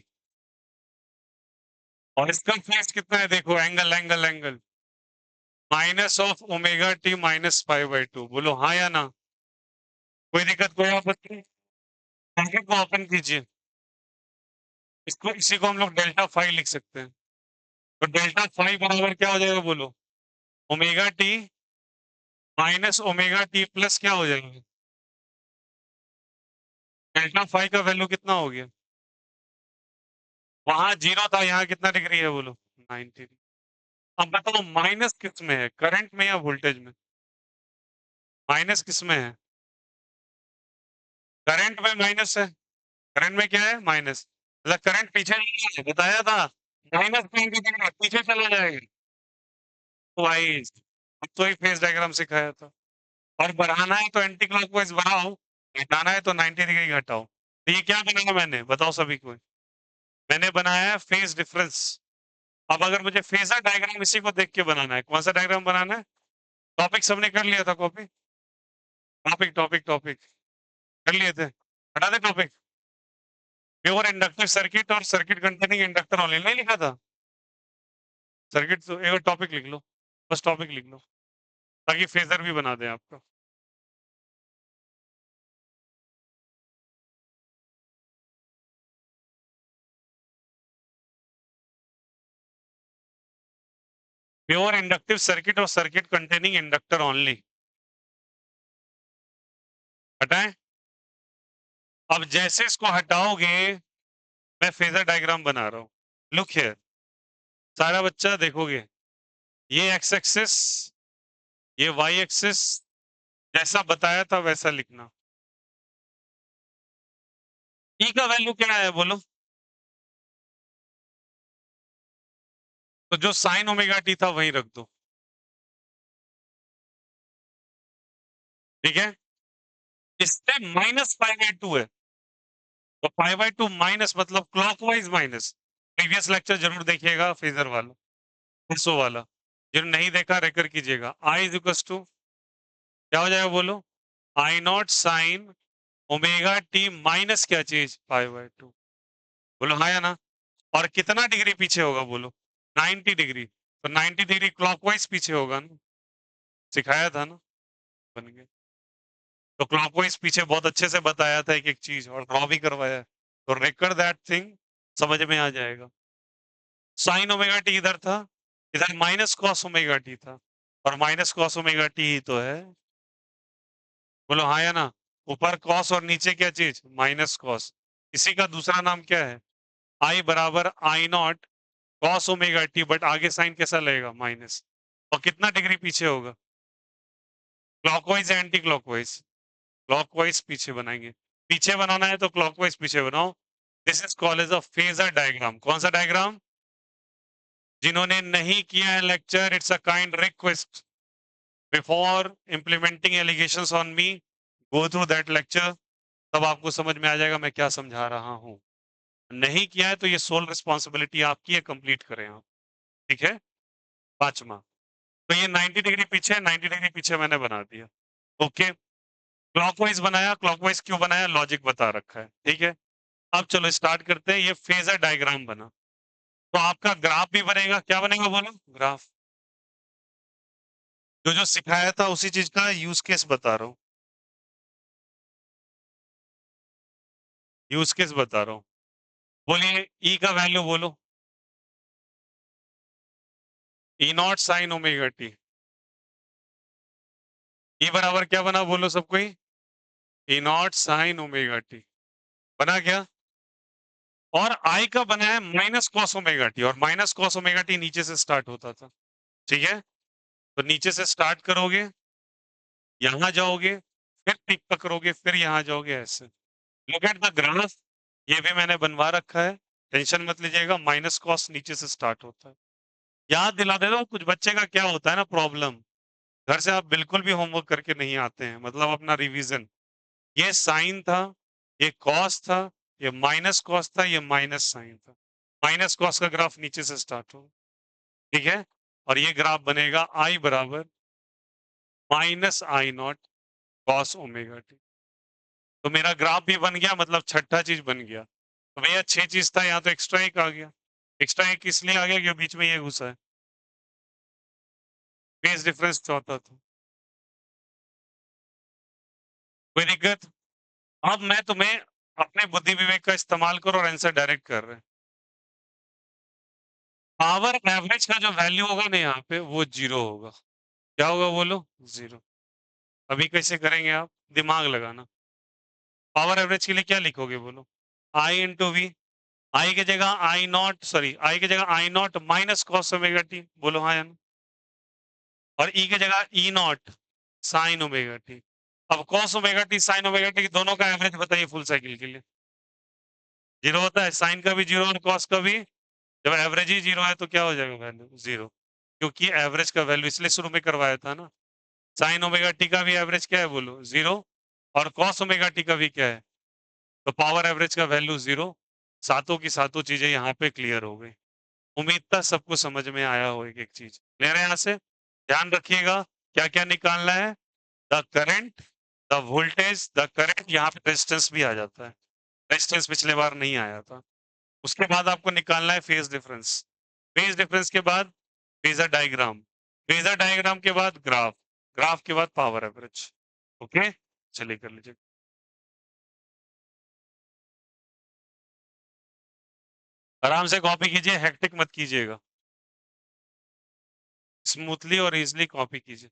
और इसका फेज कितना है? देखो angle angle angle minus of omega T minus pi by two. बोलो हाँ या ना? कोई दिक्कत, कोई आपत्ति? ब्रैकेट को ओपन कीजिए। इसको इसी को हम लोग डेल्टा फाई लिख सकते हैं। तो डेल्टा फाई बराबर क्या हो जाएगा बोलो? Omega T minus omega T plus क्या हो जाएगा? डेल्टा फाई का वैल्यू कितना हो गया? वहां 0 था, यहाँ कितना डिग्री है बोलो? 90। अब बताओ माइनस किस में है, करंट में या वोल्टेज में? माइनस किस में है? करंट में माइनस है। करंट में क्या है? माइनस। मतलब करंट पीछे नहीं है, बताया था माइनस पीछे चला जाएगा। वाइज तो ही फेज डायग्राम सिखाया था। और बढ़ाना है तो एंटी क्लॉकवाइज बढ़ाओ, घटाना है तो 90 डिग्री घटाओ। तो ये क्या बनाया मैंने बताओ सभी को? मैंने बनाया है फेज डिफरेंस। अब अगर मुझे फेजर डायग्राम इसी को देख के बनाना है, कौन सा डायग्राम बनाना है? टॉपिक सबने कर लिया था कॉपी? टॉपिक टॉपिक टॉपिक कर लिए थे? हटा दे टॉपिक। प्योर इंडक्टिव सर्किट और सर्किट कंटेनिंग इंडक्टर ओनली नहीं लिखा था? सर्किट तो एक टॉपिक लिख लो, बस टॉपिक लिख लो ताकि फेजर भी बना दे आपका। प्योर इंडक्टिव सर्किट और सर्किट कंटेनिंग इंडक्टर ओनली। हटाएं। अब जैसे इसको हटाओगे मैं फेजर डायग्राम बना रहा हूं। लुक हियर, सारा बच्चा देखोगे, ये एक्स एक्सिस, ये वाई एक्सिस, जैसा बताया था वैसा लिखना। ई का वैल्यू क्या है बोलो? तो जो साइन ओमेगा टी था वहीं रख दो। ठीक है, इससे माइनस पाई बाई टू है, तो पाई बाई टू माइनस मतलब क्लॉकवाइज माइनस। प्रीवियस लेक्चर जरूर देखिएगा फेजर वाला, परसों वाला। जो नहीं देखा रेकर कीजिएगा। आई इज इक्वल टू क्या हो जाएगा बोलो? I naught sine omega T minus क्या चीज? Pi by two. बोलो हाँ या ना? और कितना डिग्री पीछे होगा बोलो? 90 डिग्री, तो 90 डिग्री क्लॉकवाइज पीछे होगा ना, सिखाया था ना, बन गया। तो क्लॉकवाइज पीछे बहुत अच्छे से बताया था एक-एक चीज़ और ड्रॉ भी करवाया। तो रिकॉर्ड दैट थिंग, समझ में आ जाएगा। साइन ओमेगा टी इधर था, इधर माइनस कॉस ओमेगा टी था और माइनस कॉस ओमेगा टी ही तो है। बोलो हाँ या ना? ऊपर कॉस और नीचे क्या चीज़? Minus cos. इसी का दूसरा नाम क्या है? आई बराबर I naught cos omega T, but आगे साइन कैसा लगेगा? माइनस। और कितना डिग्री पीछे होगा? क्लॉकवाइज या एंटी क्लॉकवाइज? क्लॉकवाइज पीछे बनाएंगे। पीछे बनाना है तो क्लॉकवाइज पीछे बनाओ। This is called as a phasor diagram. कौन सा डायग्राम? जिन्होंने नहीं किया है lecture, it's a kind request, before implementing allegations on me, go through that lecture, तब आपको समझ में आ जाएगा मैं क्या समझा रहा हूं। नहीं किया है तो ये सोल रिस्पॉन्सिबिलिटी आपकी है, कंप्लीट करें आप। ठीक है। पांचवा, तो ये 90 डिग्री पीछे, 90 डिग्री पीछे मैंने बना दिया। ओके। क्लॉकवाइज बनाया, क्लॉकवाइज क्यों बनाया? लॉजिक बता रखा है। ठीक है। अब चलो स्टार्ट करते हैं। ये फेजर डायग्राम बना, तो आपका ग्राफ भी बनेगा। क्या बनेगा बोलो? ग्राफ। जो जो सिखाया था उसी चीज का यूज केस बता रहा हूँ, यूज केस बता रहा हूँ। बोलिए ई का वैल्यू बोलो। E naught sine omega T. ई बराबर क्या बना बोलो सबको ही? ई नॉट साइन ओमेगा टी बना क्या? और आई का बना है माइनस कॉस ओमेगा टी, और माइनस कॉस ओमेगा टी नीचे से स्टार्ट होता था। ठीक है। तो नीचे से स्टार्ट करोगे, यहां जाओगे, फिर पिक पकड़ोगे, फिर यहां जाओगे, ऐसे। Look at the graph. ये भी मैंने बनवा रखा है, टेंशन मत लीजिएगा। माइनस कॉस नीचे से स्टार्ट होता है। याद दिला दे दो, कुछ बच्चे का क्या होता है ना प्रॉब्लम, घर से आप बिल्कुल भी होमवर्क करके नहीं आते हैं, मतलब अपना रिवीजन। ये साइन था, ये कॉस था, ये माइनस कॉस था, ये माइनस साइन था। माइनस कॉस का ग्राफ नीचे से स्टार्ट हो। ठीक है। और ये ग्राफ बनेगा आई बराबर माइनस आई नॉट कॉस ओमेगा टी। तो मेरा ग्राफ भी बन गया, मतलब छठा चीज बन गया। तो भैया 6 चीज था, यहाँ तो एक्स्ट्रा एक आ गया। एक्स्ट्रा एक इसलिए आ गया क्योंकि बीच में ये घुसा है। फेस डिफरेंस चौथा था। कोई दिक्कत? अब मैं तुम्हें अपने बुद्धि विवेक का इस्तेमाल करो और आंसर डायरेक्ट कर रहे हैं। पावर एवरेज का जो वैल्यू होगा ना यहाँ पे, वो जीरो होगा। क्या होगा बोलो? जीरो। अभी कैसे करेंगे आप? दिमाग लगाना। पावर एवरेज के लिए क्या लिखोगे बोलो? आई इंटू वी। आई की जगह आई नॉट, सॉरी, आई की जगह I naught minus cos omega T, बोलो हाँ या ना? और ई की जगह E naught sine omega T. अब cos omega T sine omega T दोनों का एवरेज बताइए फुल साइकिल के लिए। जीरो होता है, साइन का भी जीरो और कॉस का भी। जब एवरेज ही जीरो है तो क्या हो जाएगा वैल्यू? जीरो। क्योंकि एवरेज का वैल्यू इसलिए शुरू में करवाया था ना। साइन ओमेगा टी का भी एवरेज क्या है बोलो? जीरो। और कॉस ओमेगा टी का भी क्या है? तो पावर एवरेज का वैल्यू जीरो। सातों की सातों चीजें यहाँ पे क्लियर हो गई। उम्मीद था सबको समझ में आया हो एक एक चीज। क्लियर है यहाँ से? ध्यान रखिएगा, क्या क्या निकालना है। The current, the voltage, the current, यहाँ पे रेजिस्टेंस भी आ जाता है। रेजिस्टेंस पिछले बार नहीं आया था। उसके बाद आपको निकालना है फेज डिफरेंस। फेज डिफरेंस के बाद फेजर डायग्राम। फेजर डायग्राम के बाद ग्राफ। ग्राफ के बाद पावर एवरेज। ओके, चलिए कर लीजिए। आराम से कॉपी कीजिए, हेक्टिक मत कीजिएगा। स्मूथली और इजिली कॉपी कीजिए।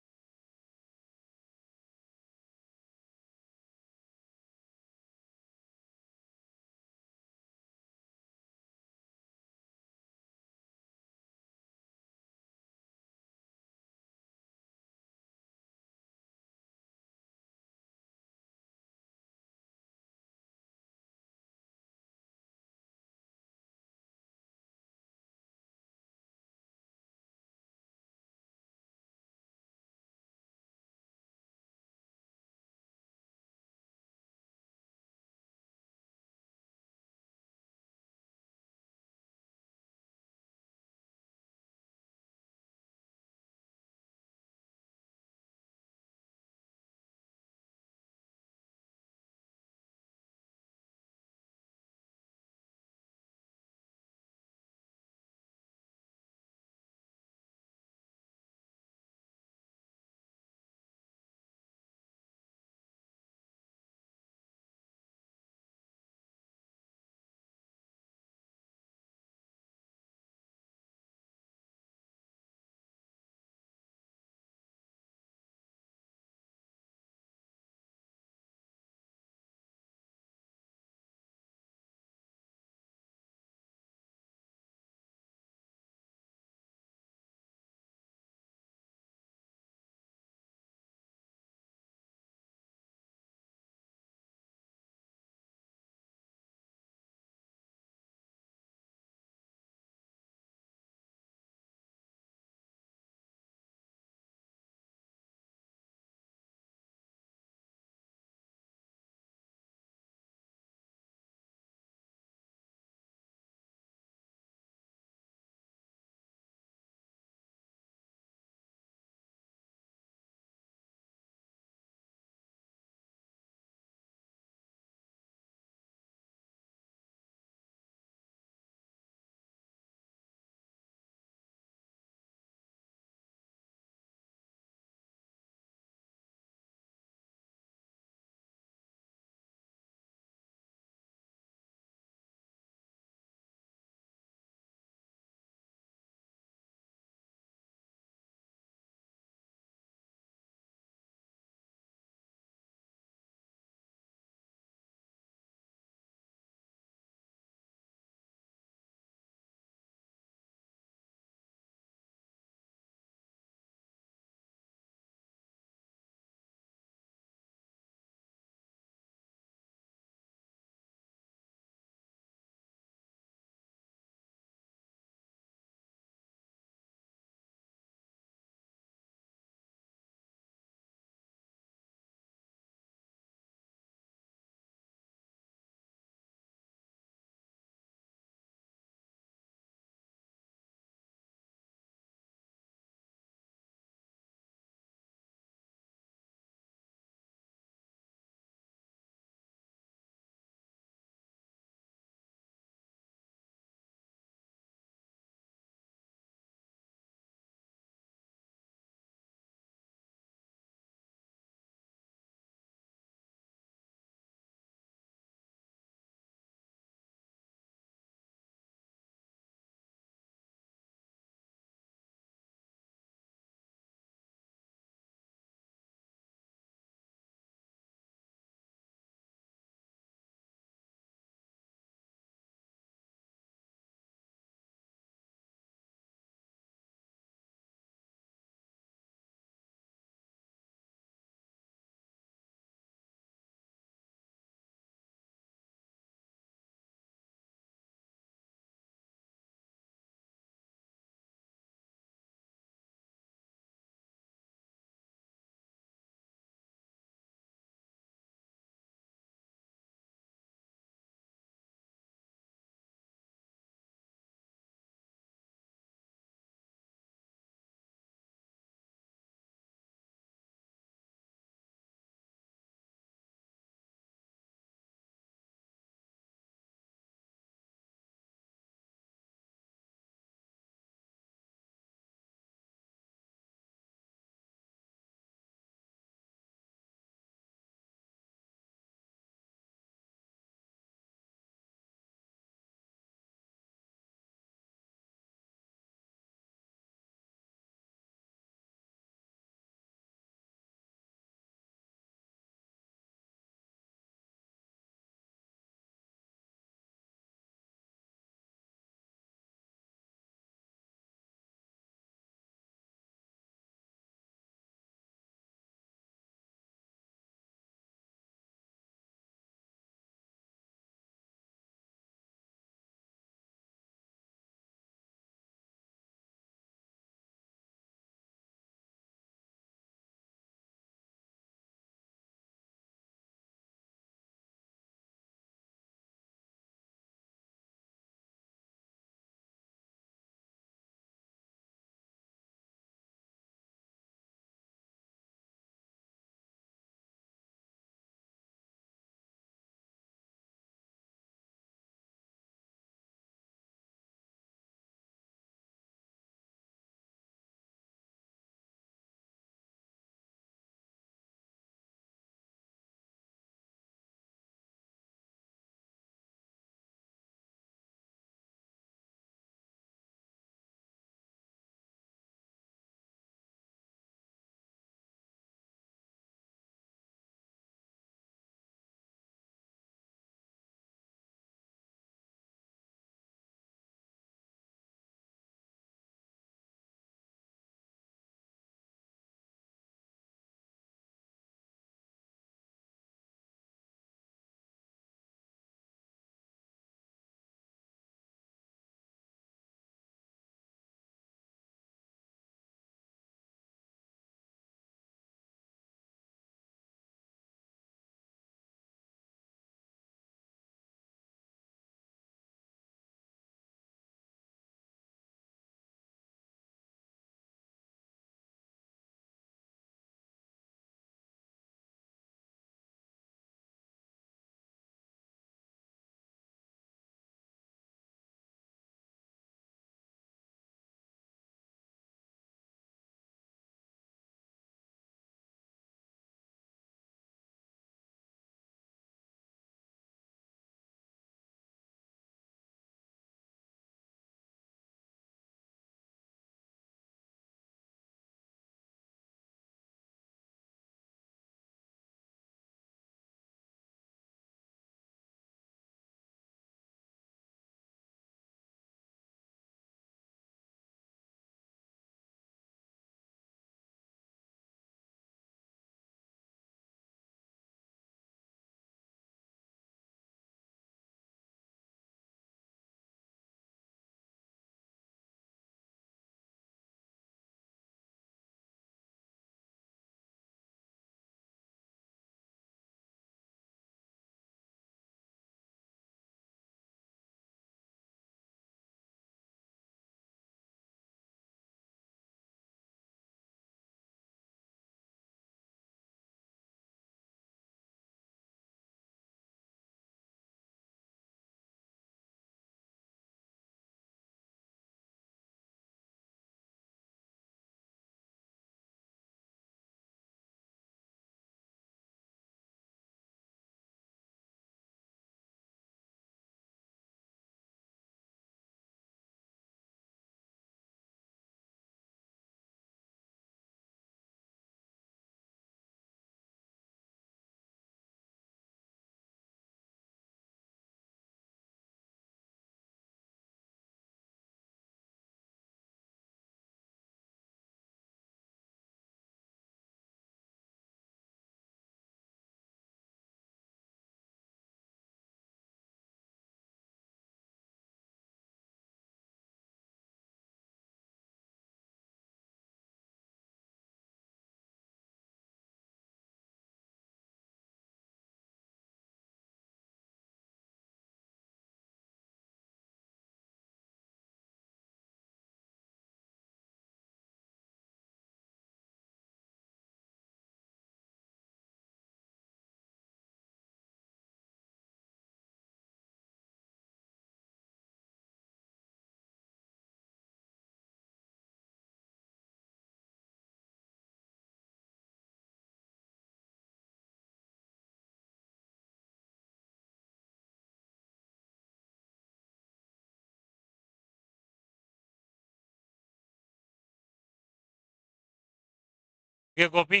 ये कॉपी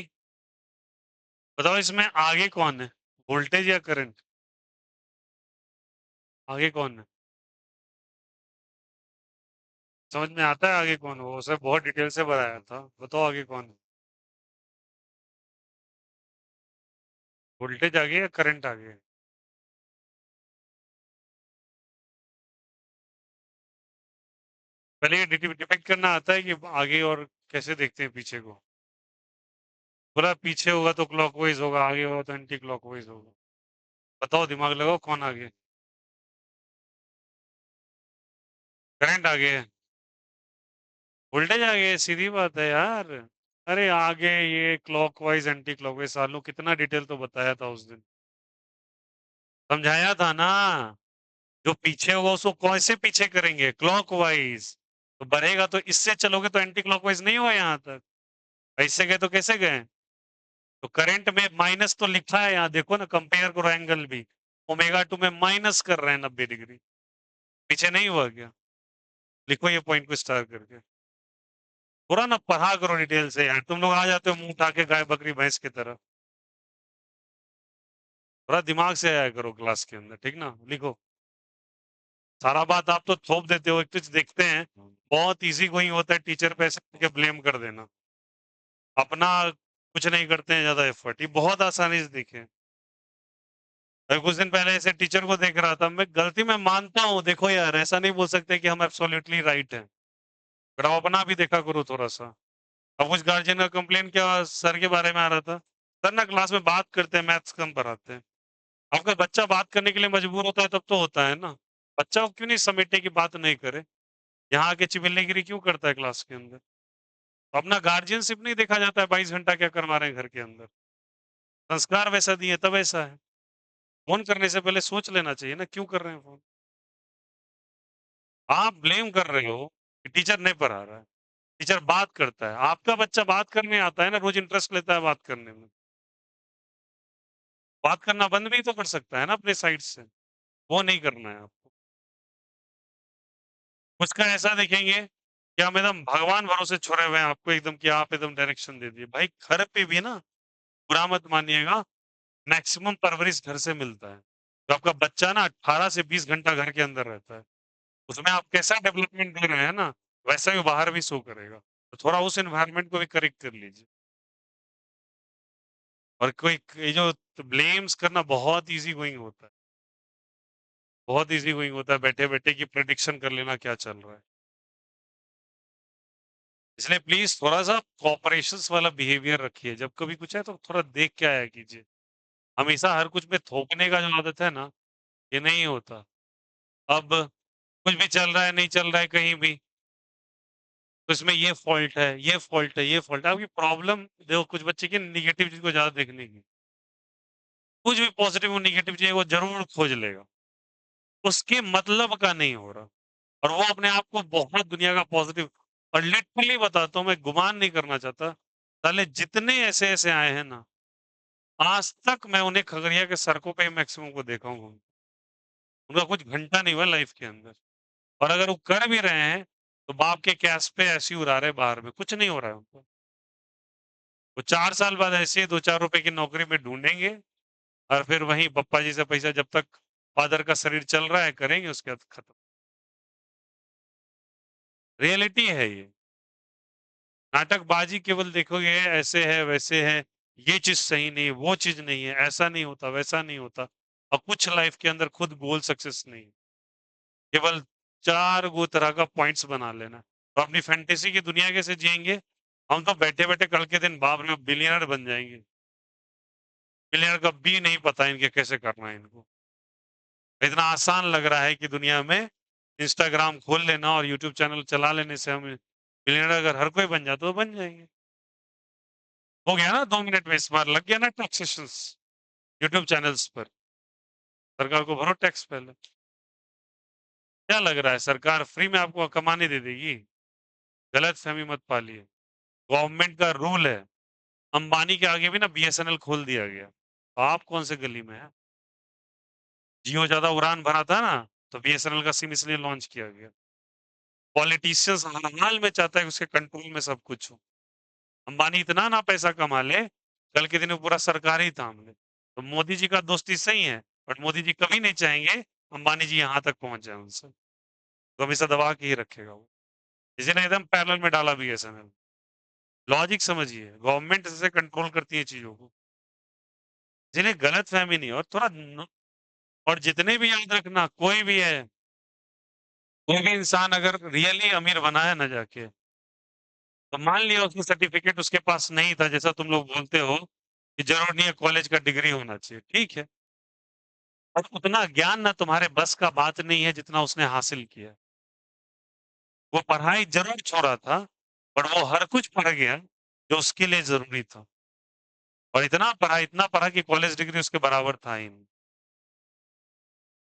बताओ इसमें आगे कौन है, वोल्टेज या करंट? आगे कौन है? समझ में आता है आगे कौन है? वो उसे बहुत डिटेल से बताया था, बताओ आगे कौन है? वोल्टेज आगे या करंट आगे? पहले ये डिटेक्ट करना आता है कि आगे और कैसे देखते हैं पीछे को? बोला पीछे होगा तो क्लॉकवाइज होगा, आगे होगा तो एंटी क्लॉकवाइज होगा। बताओ, दिमाग लगाओ, कौन आगे? करंट आगे है, वोल्टेज आगे है, सीधी बात है यार। अरे आगे ये क्लॉकवाइज एंटी क्लॉकवाइज, सालों कितना डिटेल तो बताया था उस दिन, समझाया था ना। जो पीछे होगा उसको कैसे पीछे करेंगे? क्लॉकवाइज। तो बढ़ेगा तो इससे चलोगे तो एंटी क्लॉकवाइज नहीं हुआ यहाँ तक, ऐसे गए तो कैसे गए? तो करंट में माइनस तो लिखा है यहाँ, देखो ना, कंपेयर करो एंगल भी, ओमेगा 2 में माइनस कर रहे हैं 90 डिग्री, पीछे नहीं हुआ क्या? लिखो ये पॉइंट को स्टार करके, पूरा ना पढ़ा करो डिटेल से यार, तुम लोग आ जाते हो मुंह उठा के गाय बकरी भैंस की तरह। थोड़ा दिमाग से आया करो क्लास के अंदर, ठीक ना? लिखो, सारा बात आप तो थोप देते हो, एक तो देखते हैं बहुत इजी गोइंग होता है टीचर पे ऐसे के ब्लेम कर देना, अपना कुछ नहीं करते हैं ज्यादा एफर्ट, ये बहुत आसानी से दिखे। अभी कुछ दिन पहले ऐसे टीचर को देख रहा था मैं, गलती मैं मानता हूँ, देखो यार ऐसा नहीं बोल सकते कि हम एब्सोल्युटली राइट हैं, पर आप अपना भी देखा करो थोड़ा सा। अब कुछ गार्जियन का कंप्लेन क्या सर के बारे में आ रहा था, सर ना क्लास में बात करते हैं, मैथ्स कम पढ़ाते हैं। आपका बच्चा बात करने के लिए मजबूर होता है तब तो होता है ना, बच्चा को क्यों नहीं समेटे की बात नहीं करे, यहाँ आके चिबिल्लीगिरी क्यों करता है क्लास के अंदर? तो अपना गार्जियनशिप नहीं देखा जाता है, 22 घंटा क्या करवा रहे हैं घर के अंदर, संस्कार वैसा दिए तब ऐसा है। फोन करने से पहले सोच लेना चाहिए ना, क्यों कर रहे हैं फोन? आप ब्लेम कर रहे हो कि टीचर नहीं पढ़ा रहा है, टीचर बात करता है, आपका बच्चा बात करने आता है ना, रोज इंटरेस्ट लेता है बात करने में, बात करना बंद भी तो कर सकता है ना अपने साइड से, वो नहीं करना है आपको। उसका ऐसा देखेंगे कि हम एकदम भगवान भरोसे छोड़े हुए हैं आपको एकदम, कि आप एकदम डायरेक्शन दे दिए, भाई घर पे भी ना, बुरा मत मानिएगा, मैक्सिमम परवरिश घर से मिलता है। तो आपका बच्चा ना 18 से 20 घंटा घर के अंदर रहता है, उसमें आप कैसा डेवलपमेंट दे रहे हैं ना, वैसा ही बाहर भी शो करेगा। तो थोड़ा उस एनवायरनमेंट को भी करेक्ट कर लीजिए। और कोई ये जो ब्लेम्स करना बहुत ईज़ी गोइंग होता है, बहुत ईज़ी गोइंग होता है बैठे-बैठे की प्रेडिक्शन कर लेना क्या चल रहा है। इसलिए प्लीज़ थोड़ा-सा कोऑपरेशंस वाला बिहेवियर रखिए, जब कभी कुछ है तो थोड़ा देख के आया कीजिए। हमेशा हर कुछ में थोपने का जो आदत है ना, ये नहीं होता। अब कुछ भी चल रहा है, नहीं चल रहा है कहीं भी, तो इसमें ये फ़ॉल्ट है, ये फ़ॉल्ट है, ये फ़ॉल्ट है। आपकी प्रॉब्लम देखो, कुछ बच्चे की नेगेटिव चीज़ को ज़्यादा देखने की। कुछ भी पॉज़िटिव और नेगेटिव चाहिए वो ज़रूर खोज लेगा। उसके मतलब का नहीं हो रहा, और वो अपने आप को बहुत दुनिया का पॉज़िटिव, और लिटरली बताता हूँ, मैं गुमान नहीं करना चाहता, साले जितने ऐसे-ऐसे आए हैं ना, आज तक मैं उन्हें खगड़िया के सड़कों पे ही मैक्सिमम को देखा हूँ। उनका कुछ घंटा नहीं हुआ लाइफ़ के अंदर, और अगर वो कर भी रहे हैं, तो बाप के कैश पे ऐसे ही उड़ा रहे हैं बाहर में, कुछ नहीं हो रहा है उनको। वो 4 साल बाद ऐसे ही 2-4 रुपए की नौकरी में ढूँढेंगे, और फिर वहीं पप्पा जी से पैसा, जब तक फादर का शरीर चल रहा है करेंगे, उसके बाद खत्म। रियलिटी है ये। नाटकबाजी केवल देखोगे ऐसे है, वैसे है, ये चीज़ सही नहीं है, वो चीज़ नहीं है, ऐसा नहीं होता, वैसा नहीं होता, और कुछ लाइफ़ के अंदर खुद गोल सक्सेस नहीं है। केवल 4 गो तरह का पॉइंट्स बना लेना। तो अपनी फैंटेसी की दुनिया कैसे जिएँगे? हम तो बैठे-बैठे कल के दिन बाप रे बिलियनर बन जाएँगे। बिलियनर का बी नहीं पता इनके कैसे करना है इनको। इतना आसान लग रहा है कि दुनिया में इंस्टाग्राम खोल लेना और यूट्यूब चैनल चला लेने से हम बिलियनर अगर हर कोई बन जाए तो बन जाएँगे। हो गया ना 2 मिनट में, इस बार लग गया ना टैक्सेशंस यूट्यूब चैनल्स पर। सरकार को भरो टैक्स पहले। क्या लग रहा है सरकार फ्री में आपको कमाने दे देगी? गलतफ़हमी मत पालिए। गवर्नमेंट का रूल है, अंबानी के आगे भी ना बीएसएनएल खोल दिया गया। तो आप कौन से गली में हैं? जियो ज़्यादा उड़ान भरा था ना, तो बीएसएनएल का सिम इसलिए लॉन्च किया गया। पॉलिटिशियंस हर हाल में चाहता है कि उसके कंट्रोल में सब कुछ हो। अंबानी इतना ना पैसा कमा ले, कल के दिन में पूरा सरकार ही थाम ले। तो मोदी जी का दोस्ती सही है, बट मोदी जी कभी नहीं चाहेंगे अंबानी जी यहाँ तक पहुँच जाएँ उनसे। तो हमेशा दबा के ही रखेगा वो। इसी ने एकदम पैरेलल में डाला बीएसएनएल। लॉजिक समझिए, गवर्नमेंट ऐसे कंट्रोल करती है चीज़ों को। जिन्हें गलतफ़हमी नहीं है और थोड़ा न और जितने भी याद रखना कोई भी इंसान अगर रियली अमीर बना है ना जाके, तो मान लिया उसकी सर्टिफ़िकेट उसके पास नहीं था, जैसा तुम लोग बोलते हो कि ज़रूरी नहीं है कॉलेज का डिग्री होना चाहिए, ठीक है। और उतना ज्ञान ना तुम्हारे बस का बात नहीं है जितना उसने हासिल किया। वो पढ़ाई ज़रूर छोड़ा था, पर वो हर कुछ पढ़ गया जो उसके लिए ज़रूरी था। और इतना पढ़ा कि कॉलेज डिग्री उसके बराबर था ही नहीं।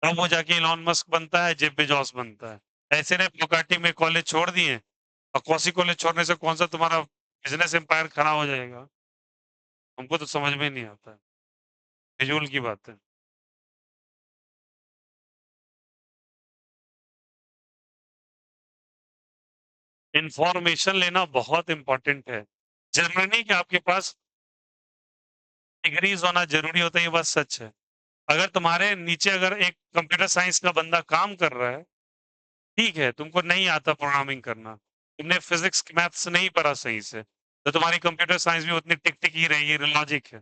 तब वो जाके इलॉन मस्क बनता है, जेफ बेज़ोस बनता है। ऐसे ने प्रोकाटी में कॉलेज छोड़ दिए और कौसी कॉलेज छोड़ने से कौन-सा तुम्हारा बिज़नेस एम्पायर खड़ा हो जाएगा? हमको तो समझ में नहीं आता है। फिजूल की बात है। इन्फॉर्मेशन लेना बहुत इम्पोर्टेंट है। ज़रूरी नहीं कि आपके पास डिग्रीज़ होना ज़रूरी होता है, ये बात सच है। अगर तुम्हारे नीचे अगर एक कंप्यूटर साइंस का बंदा काम कर रहा है, ठीक है, तुमको नहीं आता प्रोग्रामिंग करना, तुमने फिज़िक्स, मैथ्स नहीं पढ़ा सही से, तो तुम्हारी कंप्यूटर साइंस भी उतनी टिक-टिक ही रहेगी, लॉजिक है।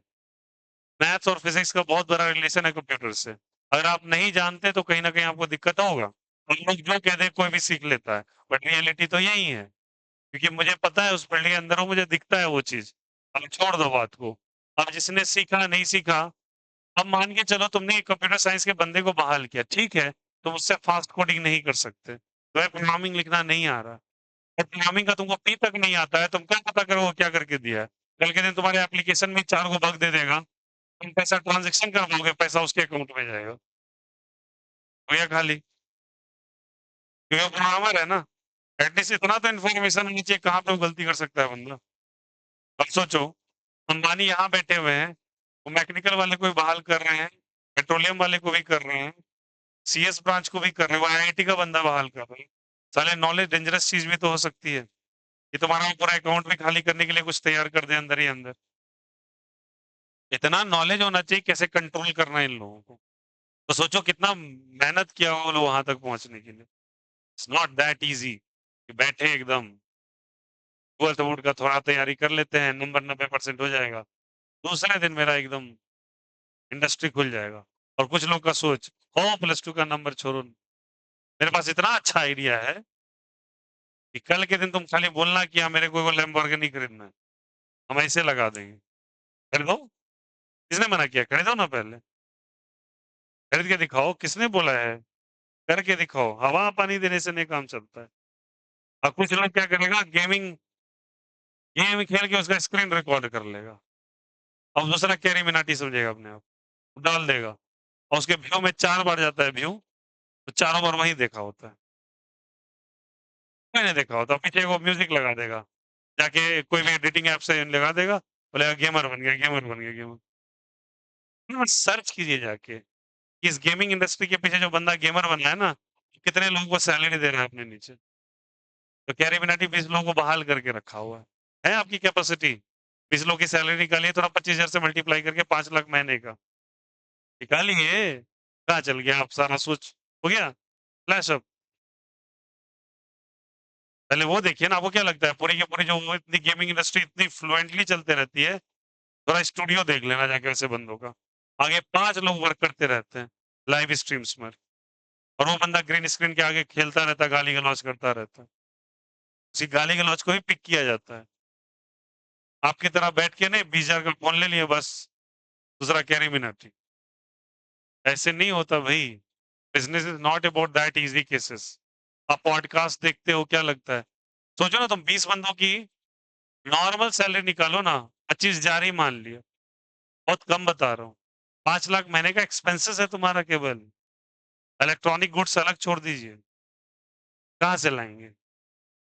मैथ्स और फिज़िक्स का बहुत बड़ा रिलेशन है कंप्यूटर से। अगर आप नहीं जानते तो कहीं न कहीं आपको दिक्कत होगा। हम लोग जो कह दें कोई भी सीख लेता है, बट रियलिटी तो यही है, क्योंकि मुझे पता है उस फील्ड के अंदर हूँ, मुझे दिखता है वो चीज़। अब छोड़ दो बात को। अब जिसने सीखा, नहीं सीखा, अब मान के चलो तुमने एक कंप्यूटर साइंस के बंदे को बहाल किया, ठीक है, तुम उससे फास्ट कोडिंग नहीं कर सकते, तुम्हें प्रोग्रामिंग लिखना नहीं आ रहा, और प्रोग्रामिंग का तुमको पी तक नहीं आता है, तुम क्या पता करो वो क्या करके दिया है? कल के दिन तुम्हारे एप्लीकेशन में 4 गो बग दे देगा, तुम पैसा ट्रांज़ैक्शन कर दोगे, पैसा उसके अकाउंट में जाएगा। हो गया खाली, क्योंकि वो प्रोग्रामर है ना, एटलीस्ट इतना तो इन्फॉर्मेशन होनी चाहिए कहाँ पे वो गलती कर सकता है बंदा। अब सोचो, अंबानी यहाँ बैठे हुए हैं, वो मैकेनिकल वाले को भी बहाल कर रहे हैं, पेट्रोलियम वाले को भी कर रहे हैं, सीएस ब्रांच को भी कर रहे हैं, वो आईआईटी का बंदा बहाल कर रहे हैं। साले नॉलेज डेंजरस चीज़ भी तो हो सकती है, कि तुम्हारा पूरा अकाउंट भी खाली करने के लिए कुछ तैयार कर दे अंदर ही अंदर। इतना नॉलेज होना चाहिए कैसे कंट्रोल करना है इन लोगों को। तो सोचो कितना मेहनत किया होगा वो लोग वहाँ तक पहुँचने के लिए। इट्स नॉट दैट ईज़ी कि बैठे एकदम 12th बोर्ड का थोड़ा तैयारी कर लेते हैं, नंबर 90% हो जाएगा। दूसरे दिन मेरा एकदम इंडस्ट्री खुल जाएगा। और कुछ लोग का सोच, हो प्लस 2 का नंबर छोड़ो, मेरे पास इतना अच्छा आइडिया है कि कल के दिन तुम खाली बोलना कि हाँ, मेरे को वो लैम्बोर्गिनी खरीदना है, हम ऐसे लगा देंगे। खरीदो, किसने मना किया? खरीदो ना पहले, खरीद के दिखाओ, किसने बोला है? करके दिखाओ, हवा-पानी देने से नहीं काम चलता है। और कुछ लोग क्या करेगा गेम खेल के उसका स्क्रीन रिकॉर्ड कर लेगा और दूसरा कैरी मिनाटी समझेगा अपने आप, डाल देगा और उसके व्यू में 4 बार जाता है व्यू, तो चारों बार वही देखा होता है। मैंने देखा होता है, पीछे वो म्यूज़िक लगा देगा, जाके कोई भी एडिटिंग ऐप से लगा देगा, बोलेगा गेमर बन गया, गेमर बन गया, गेमर। हाँ, सर्च कीजिए जाके, कि इस गेमिंग इंडस्ट्री के पीछे जो बंदा गेमर बना है ना, कितने लोगों को सैलरी दे रहा है अपने नीचे। तो कैरी मिनाटी 20 लोगों को बहाल करके रखा हुआ है। है आपकी कैपेसिटी? 20 लोगों की सैलरी निकालिए, थोड़ा 25,000 से मल्टीप्लाई करके 5 लाख महीने का। निकालिए, कहाँ चल गया आप सारा सोच? हो गया? Flash up. पहले वो देखिए ना, आपको क्या लगता है पूरी की पूरी जो वो इतनी गेमिंग इंडस्ट्री इतनी फ्लुएंटली चलते रहती है, थोड़ा स्टूडियो देख लेना जाके वैसे बंदों का। आगे 5 लोग वर्क करते रहते हैं, लाइव स्ट्रीम्स में, और वो बंदा ग्रीन स्क्रीन के आगे खेलता रहता है, गाली-गलौज करता रहता है। उसी गाली-गलौज को ही पिक किया जाता है। आपकी तरह बैठ के नहीं 20,000 का फ़ोन ले लिए बस, दूसरा कैरी मिनाटी। ऐसे नहीं होता भई। Business is not about that easy cases. आप पॉडकास्ट देखते हो, क्या लगता है? सोचो ना तुम 20 बंदों की नॉर्मल सैलरी निकालो ना, 25 जारी मान लिया, बहुत कम बता रहा हूँ। 5 लाख महीने का एक्सपेंसेस है तुम्हारा केवल। इलेक्ट्रॉनिक गुड्स अलग छोड़ दीजिए, कहाँ से लाएँगे?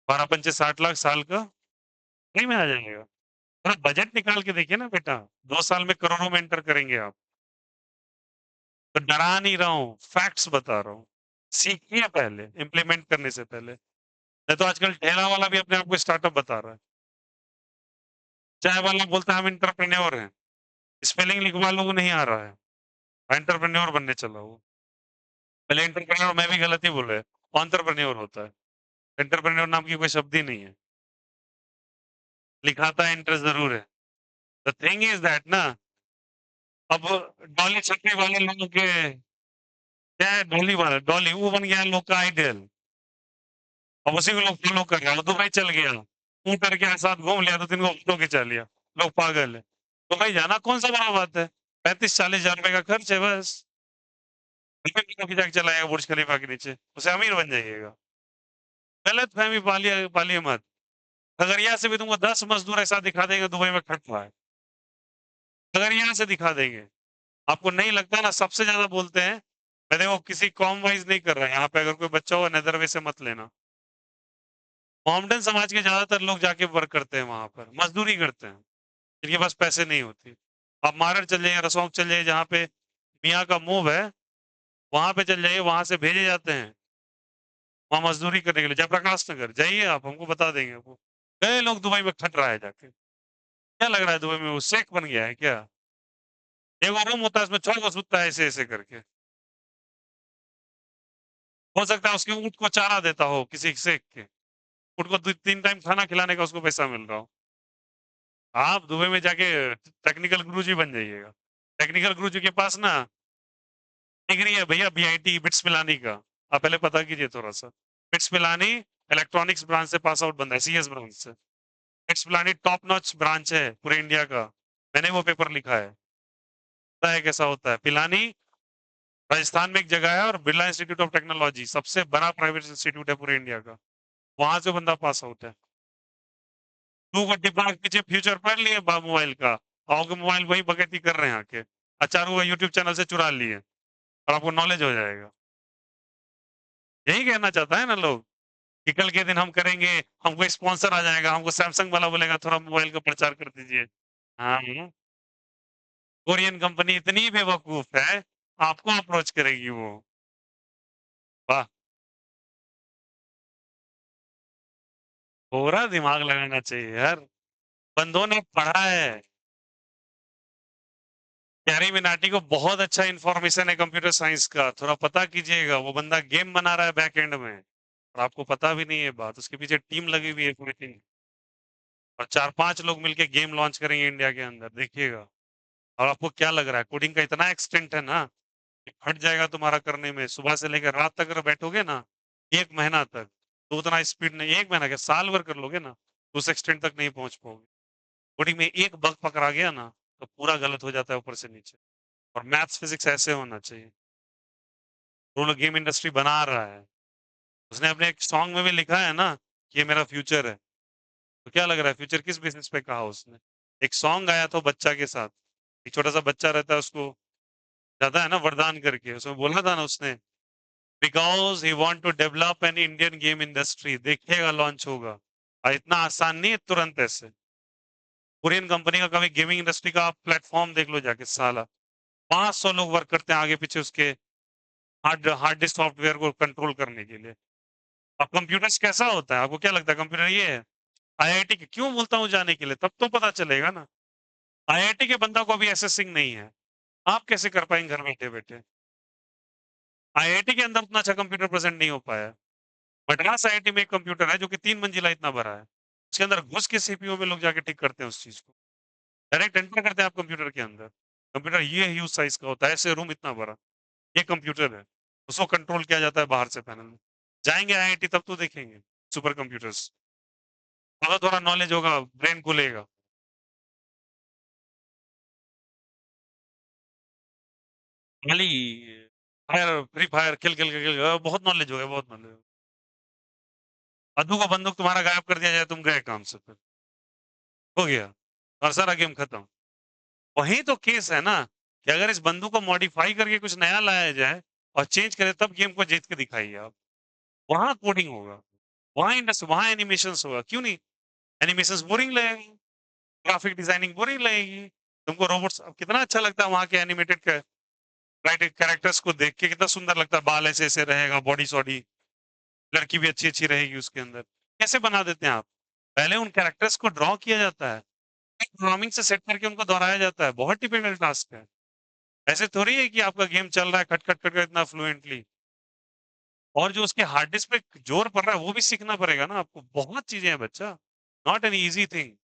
12 पंचे 60 लाख साल का, फ्री में आ जाएगा। थोड़ा बजट निकाल के देखिए ना बेटा, 2 साल में करोड़ों में एंटर करेंगे आप। तो डरा नहीं रहा हूँ, फैक्ट्स बता रहा हूँ। सीखिए पहले, इम्प्लीमेंट करने से पहले। नहीं तो आजकल ठेला वाला भी अपने आप को स्टार्टअप बता रहा है। चाय वाला बोलता है हम एंटरप्रेन्योर हैं, स्पेलिंग लिखवा लो वो नहीं आ रहा है, एंटरप्रेन्योर बनने चला वो। पहले एंटरप्रेन्योर मैं भी गलत ही बोल रहा है, एंटरप्रेन्योर होता है, एंटरप्रेन्योर नाम की कोई शब्द ही नहीं है। लिखाता है एंटर ज़रूर है। द थिंग इज़ दैट ना अब डॉली छपरी वाले लोगों के क्या है डॉली वाला डॉली वो बन गया है लोग का आइडियल। अब उसी को लोग फॉलो कर रहे हैं। वो दुबई चल गया, ऊँट के साथ घूम लिया, 2-3 को फोटो खिंचा लिया। लोग पागल है। दुबई जाना कौन-सा बड़ा बात है? 35-40 हज़ार रुपए का खर्च है बस। फोटो खिंचा के चला आएगा बुर्ज खलीफा के नीचे, उससे अमीर बन जाइएगा। गलतफ़हमी पालिए पालिए मत। खगड़िया से भी तुमको 10 मज़दूर ऐसा दिखा देंगे दुबई में खट रहा है। खगड़िया से दिखा देंगे। आपको नहीं लगता ना सबसे ज़्यादा बोलते हैं, मैं देखो किसी कॉम वाइज़ नहीं कर रहा है, यहाँ पे अगर कोई बच्चा हो नदर वे से मत लेना। मोहम्मडन समाज के ज़्यादातर लोग जाके वर्क करते हैं वहाँ पर, मज़दूरी करते हैं, जिनके पास पैसे नहीं होती। आप मारड़ चल जाइए, रसोग चल जाइए जहाँ पे मियाँ का मूव है, वहाँ पे चल जाइए, वहाँ से भेजे जाते हैं। वहाँ मज़दूरी करने के लिए, जयप्रकाश नगर, जाइए आप हमको बता देंगे वो। कई लोग दुबई में खट रहा है जाके। क्या लग रहा है दुबई में वो शेख बन गया है क्या? एगो रूम होता है उसमें 6 गो सुतता है ऐसे-ऐसे करके। हो सकता है उसके ऊँट को चारा देता हो किसी शेख के। ऊँट को 3 टाइम खाना खिलाने का उसको पैसा मिल रहा हो। आप दुबई में जाके टेक्निकल गुरुजी बन जाइएगा। टेक्निकल गुरुजी के पास ना डिग्री है भैया बीआईटी बिट्स पिलानी का। आप पहले पता कीजिए थोड़ा-सा। बिट्स पिलानी इलेक्ट्रॉनिक्स ब्रांच से पास आउट बंदा है, सीएस ब्रांच से। Bits Pilani top notch branch है पूरे इंडिया का। मैंने वो पेपर लिखा है। पता है कैसा होता है। पिलानी राजस्थान में एक जगह है और बिरला इंस्टीट्यूट ऑफ टेक्नोलॉजी सबसे बड़ा प्राइवेट इंस्टीट्यूट है पूरे इंडिया का। वहाँ से बंदा पास आउट है। 2 का दिमाग पीछे फ्यूचर पढ़ लिए मोबाइल का। आओगे मोबाइल वही बकैती कर रहे हैं आके। चारों का यूट्यूब चैनल से चुरा लिए और आपको नॉलेज हो जाएगा। यही कहना चाहता है ना लोग कि कल के दिन हम करेंगे, हमको स्पॉन्सर आ जाएगा, हमको सैमसंग वाला बोलेगा थोड़ा मोबाइल का प्रचार कर दीजिए। हाँ, कोरियन कंपनी इतनी बेवकूफ है, आपको अप्रोच करेगी वो। वाह! थोड़ा दिमाग लगाना चाहिए यार। बंदों ने पढ़ा है। कैरी मिनाटी को बहुत अच्छा इन्फॉर्मेशन है कंप्यूटर साइंस का, थोड़ा पता कीजिएगा। वो बंदा गेम बना रहा है बैक एंड में और आपको पता भी नहीं है बात। उसके पीछे टीम लगी हुई है पूरी टीम और 4-5 लोग मिलके गेम लॉन्च करेंगे इंडिया के अंदर, देखिएगा। और आपको क्या लग रहा है कोडिंग का इतना एक्सटेंट है ना कि फट जाएगा तुम्हारा करने में। सुबह से लेकर रात तक अगर बैठोगे ना 1 महीना तक, तो उतना स्पीड नहीं 1 महीना क्या साल भर कर लोगे ना, तो उस एक्सटेंट तक नहीं पहुँच पाओगे। कोडिंग में एक बग पकड़ा गया ना, तो पूरा गलत हो जाता है ऊपर से नीचे। और मैथ्स, फिज़िक्स ऐसे होना चाहिए। वो लोग गेम इंडस्ट्री बना रहा है। उसने अपने एक सॉन्ग में भी लिखा है ना, कि ये मेरा फ्यूचर है। तो क्या लग रहा है फ्यूचर किस बेसिस पे कहा उसने? एक सॉन्ग आया था बच्चा के साथ, एक छोटा-सा बच्चा रहता है उसको जाता है ना वरदान करके, उसमें बोला था ना उसने, because he want to develop an Indian game industry देखिएगा लॉन्च होगा। इतना आसान नहीं है तुरंत ऐसे। कोरियन कंपनी का कभी गेमिंग इंडस्ट्री का आप प्लेटफ़ॉर्म देख लो जाके साला। 500 लोग वर्क करते हैं आगे-पीछे उसके हार्ड डिस्क सॉफ्टवेयर को कंट्रोल करने के लिए। अब कंप्यूटर्स कैसा होता है? आपको क्या लगता है कंप्यूटर ये है? आईआईटी क्यों बोलता हूँ जाने के लिए? तब तो पता चलेगा ना। आईआईटी के बंदा को अभी एसेसिंग नहीं है। आप कैसे कर पाएँगे घर बैठे-बैठे? आईआईटी के अंदर उतना अच्छा कंप्यूटर प्रेज़ेंट नहीं हो पाया। मद्रास आईआईटी में एक कंप्यूटर है जो कि 3 मंजिला इतना बड़ा है। उसके अंदर घुस के सीपीयू में लोग जाके ठीक करते हैं उस चीज़ को। डायरेक्ट एंटर करते हैं आप कंप्यूटर के अंदर। कंप्यूटर ये ह्यूज साइज़ का होता है, ऐसे रूम इतना बड़ा। ये कंप्यूटर है। उसको कंट्रोल किया जाता है बाहर से पैनल में। जाएँगे आईआईटी तब तो देखेंगे सुपर कंप्यूटर्स। थोड़ा-थोड़ा नॉलेज होगा, ब्रेन खुलेगा। खाली फायर फ्री फायर खेल के बहुत नॉलेज हो गया, बहुत नॉलेज अद्दू का बंदूक तुम्हारा गायब कर दिया जाए, तुम गए काम से फिर। हो गया और सारा गेम खत्म। वही तो केस है ना कि अगर इस बंदूक को मॉडिफाई करके कुछ नया लाया जाए और चेंज करे तब गेम को जीत के दिखाइए आप। वहाँ कोडिंग होगा, वहाँ इंडस्ट्री वहाँ एनिमेशंस होगा। क्यों नहीं? एनिमेशंस बोरिंग लगेगा, ग्राफिक डिजाइनिंग बोरिंग लगेगी। तुमको रोबोट्स कितना अच्छा लगता है वहाँ के एनिमेटेड राइट कैरेक्टर्स को देख के कितना सुंदर लगता है। बाल ऐसे-ऐसे रहेगा, बॉडी-सॉडी लड़की भी अच्छी-अच्छी रहेगी उसके अंदर। कैसे बना देते हैं आप? पहले उन कैरेक्टर्स को ड्रॉ किया जाता है, प्रोग्रामिंग से सेट करके उनको दोहराया जाता है, बहुत टिपिकल टास्क है। ऐसे थोड़ी है कि आपका गेम चल रहा है खट, खट, खट, खट इतना फ्लुएंटली और जो उसके हार्ड डिस्क पे जोर पड़ रहा है, वो भी सीखना पड़ेगा ना आपको। बहुत चीज़ें हैं बच्चा, नॉट एन ईज़ी थिंग।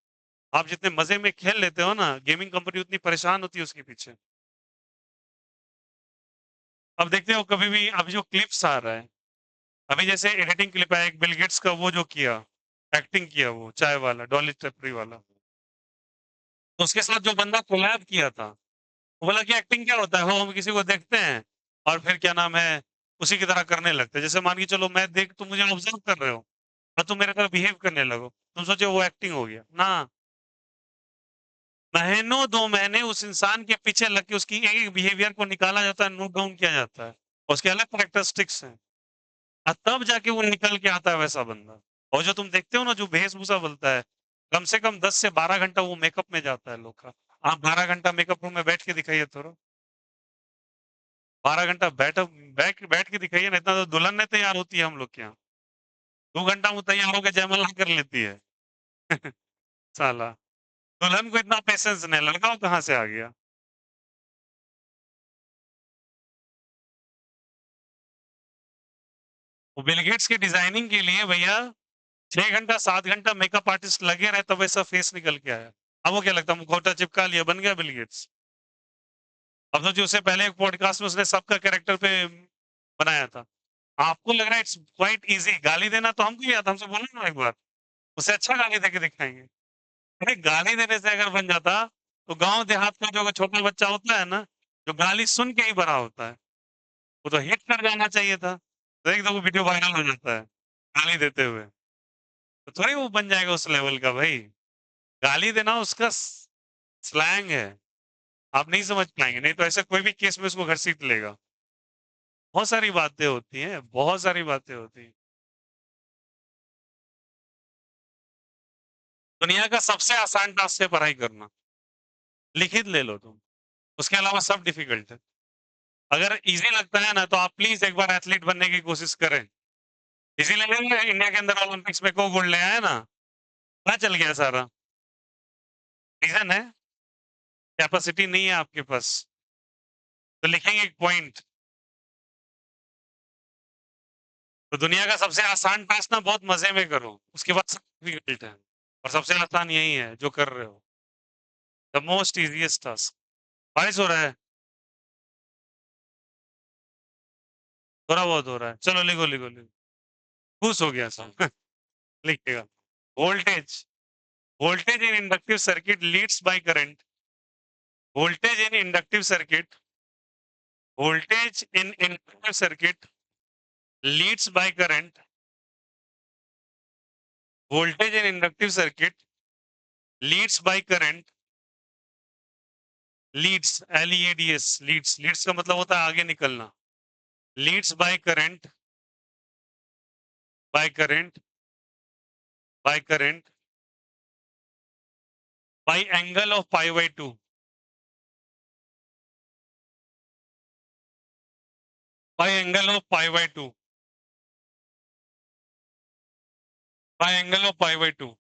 आप जितने मज़े में खेल लेते हो ना, गेमिंग कंपनी उतनी परेशान होती है उसके पीछे। अब देखते हो कभी भी अभी जो क्लिप्स आ रहा है, अभी जैसे एडिटिंग क्लिप है एक बिल गेट्स का वो जो किया, एक्टिंग किया वो चाय वाला, डॉली टपरी वाला। तो उसके साथ जो बंदा कोलैब किया था, वो बोला कि एक्टिंग क्या होता है? हो हम किसी को देखते हैं और फिर क्या नाम है, उसी की तरह करने लगते हैं। जैसे मान के चलो मैं देख तुम मुझे ऑब्ज़र्व कर रहे हो और तुम मेरे तरह बिहेव करने लगो। तुम सोचो वो एक्टिंग हो गया। ना, महीनों 2 महीने उस इंसान के पीछे लग के उसकी एक-एक बिहेवियर को निकाला जाता है, नोट डाउन किया जाता है। उसके अलग कैरेक्टरिस्टिक्स हैं। तब जाके वो निकल के आता है वैसा बंदा। और जो तुम देखते हो ना जो वेशभूषा बदलता है, कम से कम 10 से 12 घंटा वो मेकअप में जाता है लोग का। आप 12 घंटा मेकअप रूम में बैठ के दिखाइए थोड़ा। 12 घंटा बैठ के दिखाइए ना, इतना तो दुल्हन नहीं तैयार होती है हम लोग के यहाँ। 2 घंटा वो तैयार होके जयमाला कर लेती है। साला, दुल्हन को इतना पेशेंस नहीं, लड़का वो कहाँ से आ गया? वो बिल गेट्स की डिजाइनिंग के लिए भैया 6 घंटा 7 घंटा मेकअप आर्टिस्ट लगे रहे तब वैसा फेस निकल के आया। अब वो क्या लगता है मुखौटा चिपका लिया बन गया बिल गेट्स। अब सोचिए उससे पहले एक पॉडकास्ट में उसने सबका कैरेक्टर पे बनाया था। आपको लग रहा है इट्स क्वाइट ईज़ी, गाली देना तो हमको ही आता है, हमसे बोलो ना एक बार। उससे अच्छा गाली देके दिखाएँगे। अरे गाली देने से अगर बन जाता, तो गाँव देहात का जो छोटा बच्चा होता है ना, जो गाली सुन के ही बड़ा होता है, वो तो हिट कर जाना चाहिए था। तो एकदम वो वीडियो वायरल हो जाता है, गाली देते हुए। तो थोड़ी वो बन जाएगा उस लेवल का भाई। गाली देना उसका स्लैंग है, आप नहीं समझ पाएँगे, नहीं तो ऐसे कोई भी केस में उसको घसीट लेगा। बहुत सारी बातें होती हैं, बहुत सारी बातें होती हैं। दुनिया का सबसे आसान टास्क है पढ़ाई करना, लिखित ले लो तुम, उसके अलावा सब डिफ़िकल्ट है। अगर ईज़ी लगता है ना, तो आप प्लीज़ एक बार एथलीट बनने की कोशिश करें। इसीलिए ना इंडिया के अंदर ओलंपिक्स में को गोल्ड ले आया ना, पता चल गया सारा। रीज़न है, कैपेसिटी नहीं है आपके पास, तो लिखेंगे एक पॉइंट। तो दुनिया का सबसे आसान टास्क ना बहुत मज़े में करो, उसके बाद सब डिफ़िकल्ट है और सबसे आसान यही है जो कर रहे हो, द मोस्ट ईज़ीएस्ट टास्क। बारिश हो रहा है, थोड़ा बहुत हो रहा है। चलो लिखो, लिखो, लिखो। खुश हो गया सब। लिखिएगा। Voltage, voltage in inductive circuit leads by current. Voltage in inductive circuit, voltage in inductive circuit leads by current. Voltage in inductive circuit leads by current. Leads, L-E-A-D-S, leads, leads का मतलब होता है आगे निकलना. Leads by current, by current, by current, by angle of pi by 2. By angle of pi by 2. By angle of pi by 2.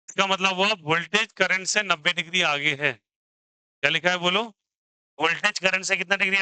इसका मतलब हुआ वोल्टेज करंट से 90 डिग्री आगे है। क्या लिखा है बोलो? वोल्टेज करंट से कितना डिग्री